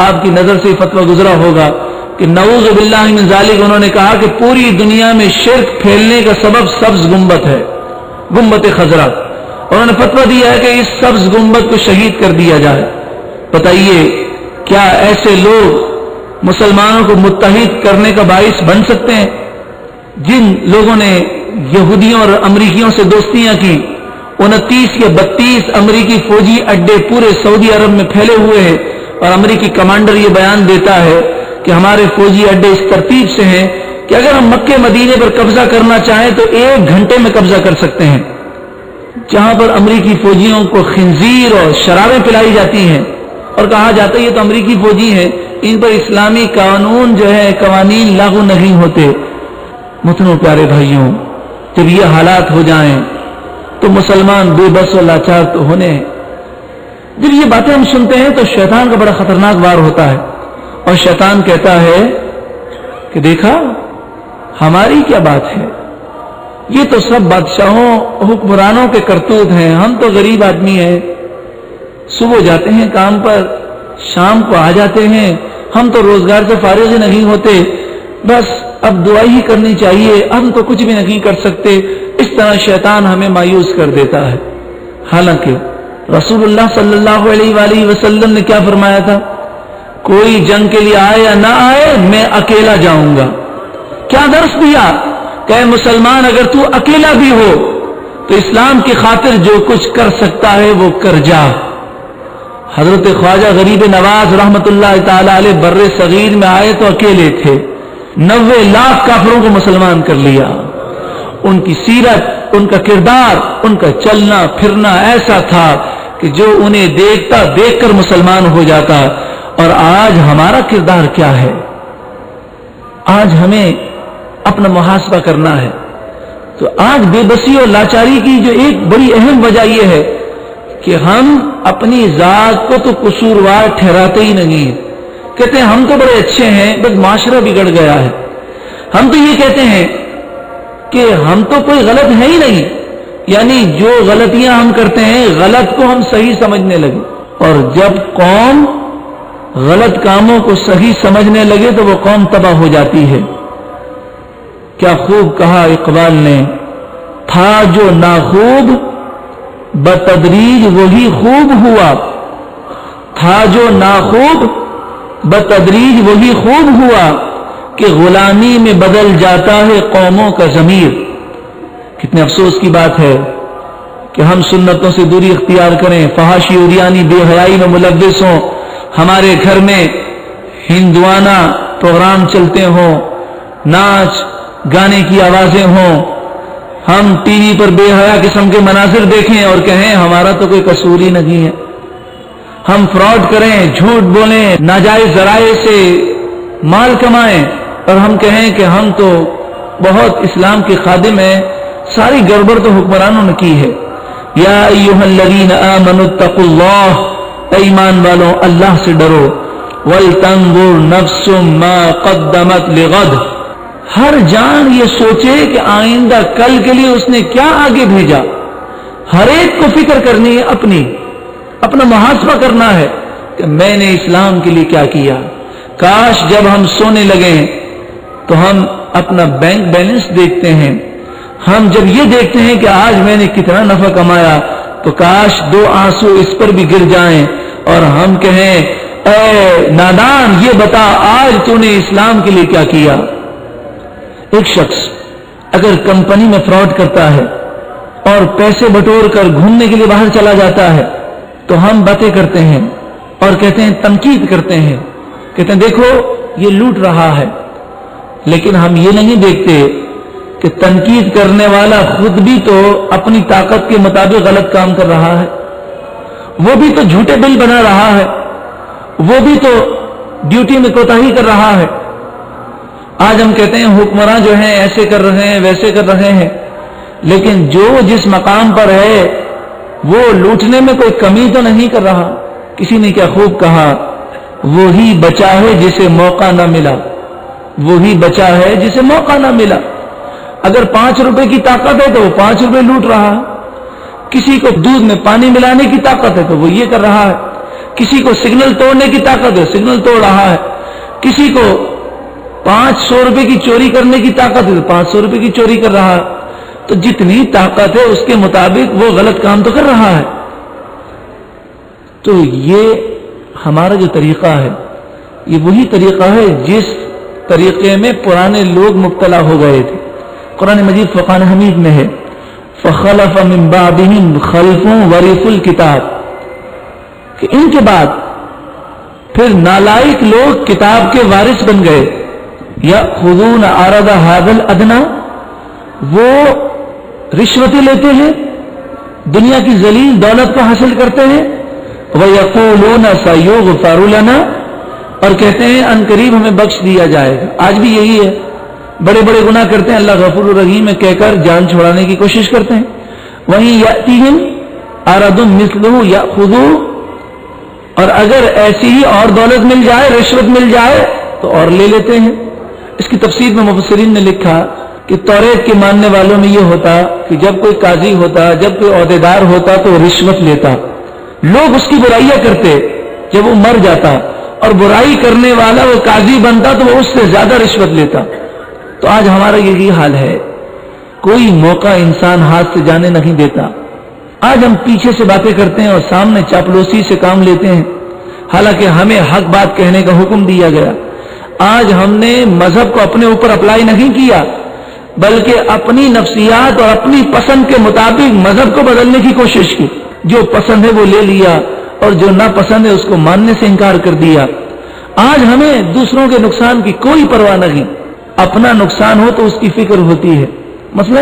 آپ کی نظر سے فتویٰ گزرا ہوگا کہ نعوذ باللہ من ذالک، انہوں نے کہا کہ پوری دنیا میں شرک پھیلنے کا سبب سبز گنبد ہے، گنبد خضرا. انہوں نے فتویٰ دیا ہے کہ اس سبز گنبد کو شہید کر دیا جائے. بتائیے کیا ایسے لوگ مسلمانوں کو متحد کرنے کا باعث بن سکتے ہیں؟ جن لوگوں نے یہودیوں اور امریکیوں سے دوستیاں کی، 29 یا 32 امریکی فوجی اڈے پورے سعودی عرب میں پھیلے ہوئے ہیں، اور امریکی کمانڈر یہ بیان دیتا ہے کہ ہمارے فوجی اڈے اس ترتیب سے ہیں کہ اگر ہم مکے مدینے پر قبضہ کرنا چاہیں تو 1 گھنٹے میں قبضہ کر سکتے ہیں. جہاں پر امریکی فوجیوں کو خنزیر اور شرابیں پلائی جاتی ہیں اور کہا جاتا ہے یہ تو امریکی فوجی ہیں، ان پر اسلامی قانون جو ہے قوانین لاگو نہیں ہوتے. محترم پیارے بھائیوں، جب یہ حالات ہو جائیں تو مسلمان بے بس و لاچار تو ہونے ہیں. جب یہ باتیں ہم سنتے ہیں تو شیطان کا بڑا خطرناک وار ہوتا ہے، اور شیطان کہتا ہے کہ دیکھا ہماری کیا بات ہے، یہ تو سب بادشاہوں حکمرانوں کے کرتوت ہیں، ہم تو غریب آدمی ہیں، صبح جاتے ہیں کام پر، شام کو آ جاتے ہیں، ہم تو روزگار سے فارغ ہی نہیں ہوتے، بس اب دعا ہی کرنی چاہیے، ہم تو کچھ بھی نہیں کر سکتے. اس طرح شیطان ہمیں مایوس کر دیتا ہے. حالانکہ رسول اللہ صلی اللہ علیہ وآلہ وسلم نے کیا فرمایا تھا؟ کوئی جنگ کے لیے آئے یا نہ آئے میں اکیلا جاؤں گا. کیا درس دیا کہ اے مسلمان اگر تو اکیلا بھی ہو تو اسلام کی خاطر جو کچھ کر سکتا ہے وہ کر جا. حضرت خواجہ غریب نواز رحمت اللہ تعالی علیہ بر صغیر میں آئے تو اکیلے تھے، 90 لاکھ کافروں کو مسلمان کر لیا. ان کی سیرت ان کا کردار، ان کا چلنا پھرنا ایسا تھا کہ جو انہیں دیکھتا دیکھ کر مسلمان ہو جاتا. اور آج ہمارا کردار کیا ہے؟ آج ہمیں اپنا محاسبہ کرنا ہے. تو آج بے بسی اور لاچاری کی جو ایک بڑی اہم وجہ یہ ہے کہ ہم اپنی ذات کو تو قصوروار ٹھہراتے ہی نہیں ہیں. کہتے ہیں ہم تو بڑے اچھے ہیں، بس معاشرہ بگڑ گیا ہے. ہم تو یہ کہتے ہیں کہ ہم تو کوئی غلط ہے ہی نہیں، یعنی جو غلطیاں ہم کرتے ہیں غلط کو ہم صحیح سمجھنے لگے. اور جب قوم غلط کاموں کو صحیح سمجھنے لگے تو وہ قوم تباہ ہو جاتی ہے. کیا خوب کہا اقبال نے، تھا جو ناخوب بتدریج وہی خوب ہوا. تھا جو ناخوب بتدریج وہی خوب ہوا کہ غلامی میں بدل جاتا ہے قوموں کا ضمیر. کتنے افسوس کی بات ہے کہ ہم سنتوں سے دوری اختیار کریں، فحاشی عریانی بے حیائی میں ملوث ہوں، ہمارے گھر میں ہندوانہ پروگرام چلتے ہوں، ناچ گانے کی آوازیں ہوں، ہم ٹی وی پر بے حیا قسم کے مناظر دیکھیں اور کہیں ہمارا تو کوئی قصور ہی نہیں ہے. ہم فراڈ کریں، جھوٹ بولیں، ناجائز ذرائع سے مال کمائیں اور ہم کہیں کہ ہم تو بہت اسلام کے خادم ہیں. ساری گڑبڑ تو حکمرانوں نے کی ہے. یا ایھا الذین آمنوا اتقوا اللہ، اے ایمان والوں اللہ سے ڈرو. ولتنظر نفس ما قدمت لغد، ہر جان یہ سوچے کہ آئندہ کل کے لیے اس نے کیا آگے بھیجا. ہر ایک کو فکر کرنی ہے، اپنا محاسبہ کرنا ہے کہ میں نے اسلام کے لیے کیا کیا. کاش جب ہم سونے لگیں تو ہم اپنا بینک بیلنس دیکھتے ہیں. ہم جب یہ دیکھتے ہیں کہ آج میں نے کتنا نفع کمایا تو کاش دو آنسو اس پر بھی گر جائیں اور ہم کہیں اے نادان یہ بتا آج تو نے اسلام کے لیے کیا کیا. ایک شخص اگر کمپنی میں فراڈ کرتا ہے اور پیسے بٹور کر گھومنے کے لیے باہر چلا جاتا ہے تو ہم باتیں کرتے ہیں اور کہتے ہیں، تنقید کرتے ہیں، کہتے ہیں دیکھو یہ لوٹ رہا ہے. لیکن ہم یہ نہیں دیکھتے کہ تنقید کرنے والا خود بھی تو اپنی طاقت کے مطابق غلط کام کر رہا ہے. وہ بھی تو جھوٹے بل بنا رہا ہے، وہ بھی تو ڈیوٹی میں کوتاہی کر رہا ہے. آج ہم کہتے ہیں حکمراں جو ہیں ایسے کر رہے ہیں ویسے کر رہے ہیں، لیکن جو جس مقام پر ہے وہ لوٹنے میں کوئی کمی تو نہیں کر رہا. کسی نے کیا خوب کہا، وہی بچا ہے جسے موقع نہ ملا. وہی بچا ہے جسے موقع نہ ملا. اگر 5 روپے کی طاقت ہے تو وہ 5 روپے لوٹ رہا ہے. کسی کو دودھ میں پانی ملانے کی طاقت ہے تو وہ یہ کر رہا ہے. کسی کو سگنل توڑنے کی طاقت ہے، سگنل توڑ رہا ہے. کسی کو 500 روپے کی چوری کرنے کی طاقت ہے تو 500 روپے کی چوری کر رہا ہے. تو جتنی طاقت ہے اس کے مطابق وہ غلط کام تو کر رہا ہے. تو یہ ہمارا جو طریقہ ہے یہ وہی طریقہ ہے جس طریقے میں پرانے لوگ مبتلا ہو گئے تھے. قرآن مجید فرقان حمید میں ہے، فخلف من بعدهم خلف ورثوا الکتاب، کہ ان کے بعد پھر نالائق لوگ کتاب کے وارث بن گئے. یأخذون عرض هذا الادنى، وہ رشوتیں لیتے ہیں، دنیا کی ذلیل دولت کو حاصل کرتے ہیں. وَيَقُولُونَ سَيُغْفَرُ لَنَا، اور کہتے ہیں ان قریب ہمیں بخش دیا جائے گا. آج بھی یہی ہے، بڑے بڑے گناہ کرتے ہیں، اللہ غفور الرحیم ہے کہہ کر جان چھڑانے کی کوشش کرتے ہیں. وہیں یأتیہم عرض مثلہ یأخذوا، اور اگر ایسی ہی اور دولت مل جائے، رشوت مل جائے تو اور لے لیتے ہیں. اس کی تفسیر میں مفسرین نے لکھا کہ توریت کے ماننے والوں میں یہ ہوتا کہ جب کوئی قاضی ہوتا، جب کوئی عہدیدار ہوتا تو رشوت لیتا، لوگ اس کی برائیاں کرتے. جب وہ مر جاتا اور برائی کرنے والا وہ قاضی بنتا تو وہ اس سے زیادہ رشوت لیتا. تو آج ہمارا یہی حال ہے، کوئی موقع انسان ہاتھ سے جانے نہیں دیتا. آج ہم پیچھے سے باتیں کرتے ہیں اور سامنے چاپلوسی سے کام لیتے ہیں، حالانکہ ہمیں حق بات کہنے کا حکم دیا گیا. آج ہم نے مذہب کو اپنے اوپر اپلائی نہیں کیا، بلکہ اپنی نفسیات اور اپنی پسند کے مطابق مذہب کو بدلنے کی کوشش کی. جو پسند ہے وہ لے لیا اور جو نہ پسند ہے اس کو ماننے سے انکار کر دیا. آج ہمیں دوسروں کے نقصان کی کوئی پرواہ نہیں، اپنا نقصان ہو تو اس کی فکر ہوتی ہے. مثلا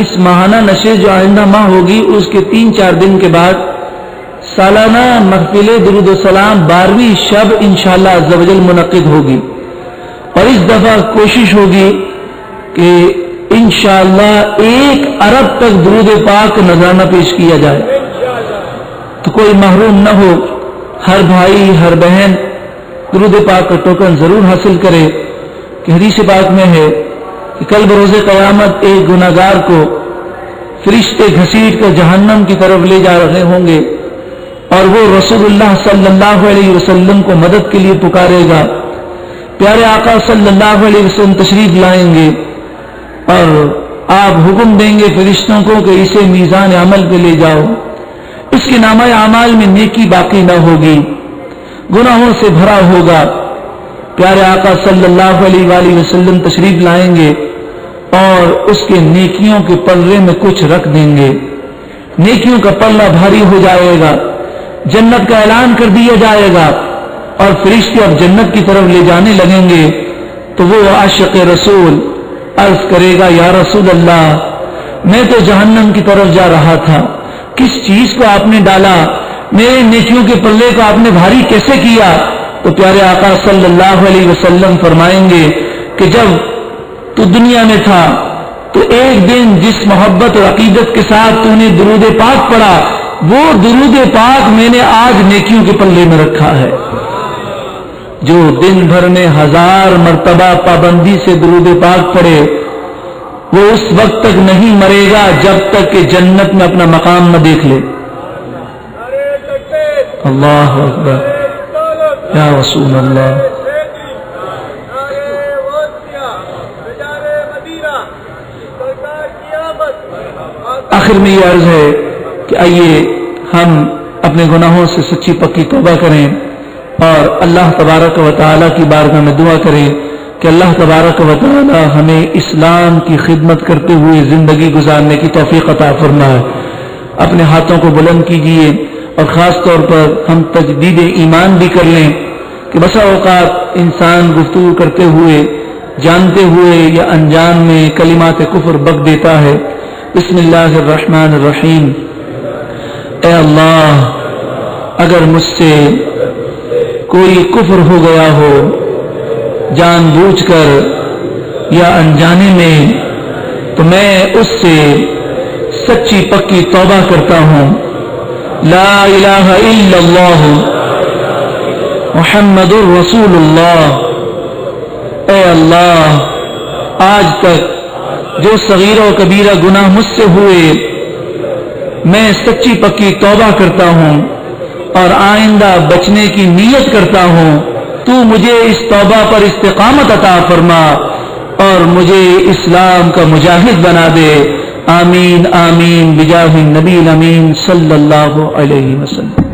اس ماہانہ نشر جو آئندہ ماہ ہوگی اس کے 3-4 دن کے بعد سالانہ محفل درود و سلام 12ویں شب انشاءاللہ عز و جل منعقد ہوگی، اور اس دفعہ کوشش ہوگی کہ انشاءاللہ 1 ارب تک درود پاک کا نذرانہ پیش کیا جائے، تو کوئی محروم نہ ہو، ہر بھائی ہر بہن درود پاک کا ٹوکن ضرور حاصل کرے، کہ حدیث پاک میں ہے کہ کل بروز قیامت ایک گناہگار کو فرشتے گھسیٹ کر جہنم کی طرف لے جا رہے ہوں گے، اور وہ رسول اللہ صلی اللہ علیہ وسلم کو مدد کے لیے پکارے گا، پیارے آقا صلی اللہ علیہ وسلم تشریف لائیں گے اور آپ حکم دیں گے فرشتوں کو کہ اسے میزان عمل پہ لے جاؤ، اس کے نامہ اعمال میں نیکی باقی نہ ہوگی، گناہوں سے بھرا ہوگا۔ پیارے آقا صلی اللہ علیہ وآلہ وسلم تشریف لائیں گے اور اس کے نیکیوں کے پلڑے میں کچھ رکھ دیں گے، نیکیوں کا پلہ بھاری ہو جائے گا، جنت کا اعلان کر دیا جائے گا، اور فرشتے اب جنت کی طرف لے جانے لگیں گے، تو وہ عاشق رسول عرض کرے گا یا رسول اللہ میں تو جہنم کی طرف جا رہا تھا، کس چیز کو آپ نے ڈالا، میرے نیکیوں کے پلے کو آپ نے بھاری کیسے کیا؟ تو پیارے آقا صلی اللہ علیہ وسلم فرمائیں گے کہ جب تو دنیا میں تھا تو ایک دن جس محبت اور عقیدت کے ساتھ تو نے درود پاک پڑھا، وہ درود پاک میں نے آج نیکیوں کے پلے میں رکھا ہے۔ جو دن بھر میں 1000 مرتبہ پابندی سے درود پاک پڑھے وہ اس وقت تک نہیں مرے گا جب تک کہ جنت میں اپنا مقام نہ دیکھ لے۔ اللہ اکبر یا رسول اللہ۔ آخر میں یہ عرض ہے کہ آئیے ہم اپنے گناہوں سے سچی پکی توبہ کریں اور اللہ تبارک و تعالیٰ کی بارگاہ میں دعا کریں کہ اللہ تبارک و تعالیٰ ہمیں اسلام کی خدمت کرتے ہوئے زندگی گزارنے کی توفیق عطا فرمائے۔ اپنے ہاتھوں کو بلند کیجیے اور خاص طور پر ہم تجدید ایمان بھی کر لیں کہ بسا اوقات انسان گفتگو کرتے ہوئے جانتے ہوئے یا انجان میں کلمات کفر بک دیتا ہے۔ بسم اللہ الرحمن الرحیم۔ اے اللہ اگر مجھ سے کوئی کفر ہو گیا ہو جان بوجھ کر یا انجانے میں تو میں اس سے سچی پکی توبہ کرتا ہوں۔ لا الہ الا اللہ محمد الرسول اللہ۔ اے اللہ آج تک جو صغیرہ و کبیرہ گناہ مجھ سے ہوئے میں سچی پکی توبہ کرتا ہوں اور آئندہ بچنے کی نیت کرتا ہوں، تو مجھے اس توبہ پر استقامت عطا فرما اور مجھے اسلام کا مجاہد بنا دے۔ آمین آمین بجاہ النبی الامین صلی اللہ علیہ وسلم۔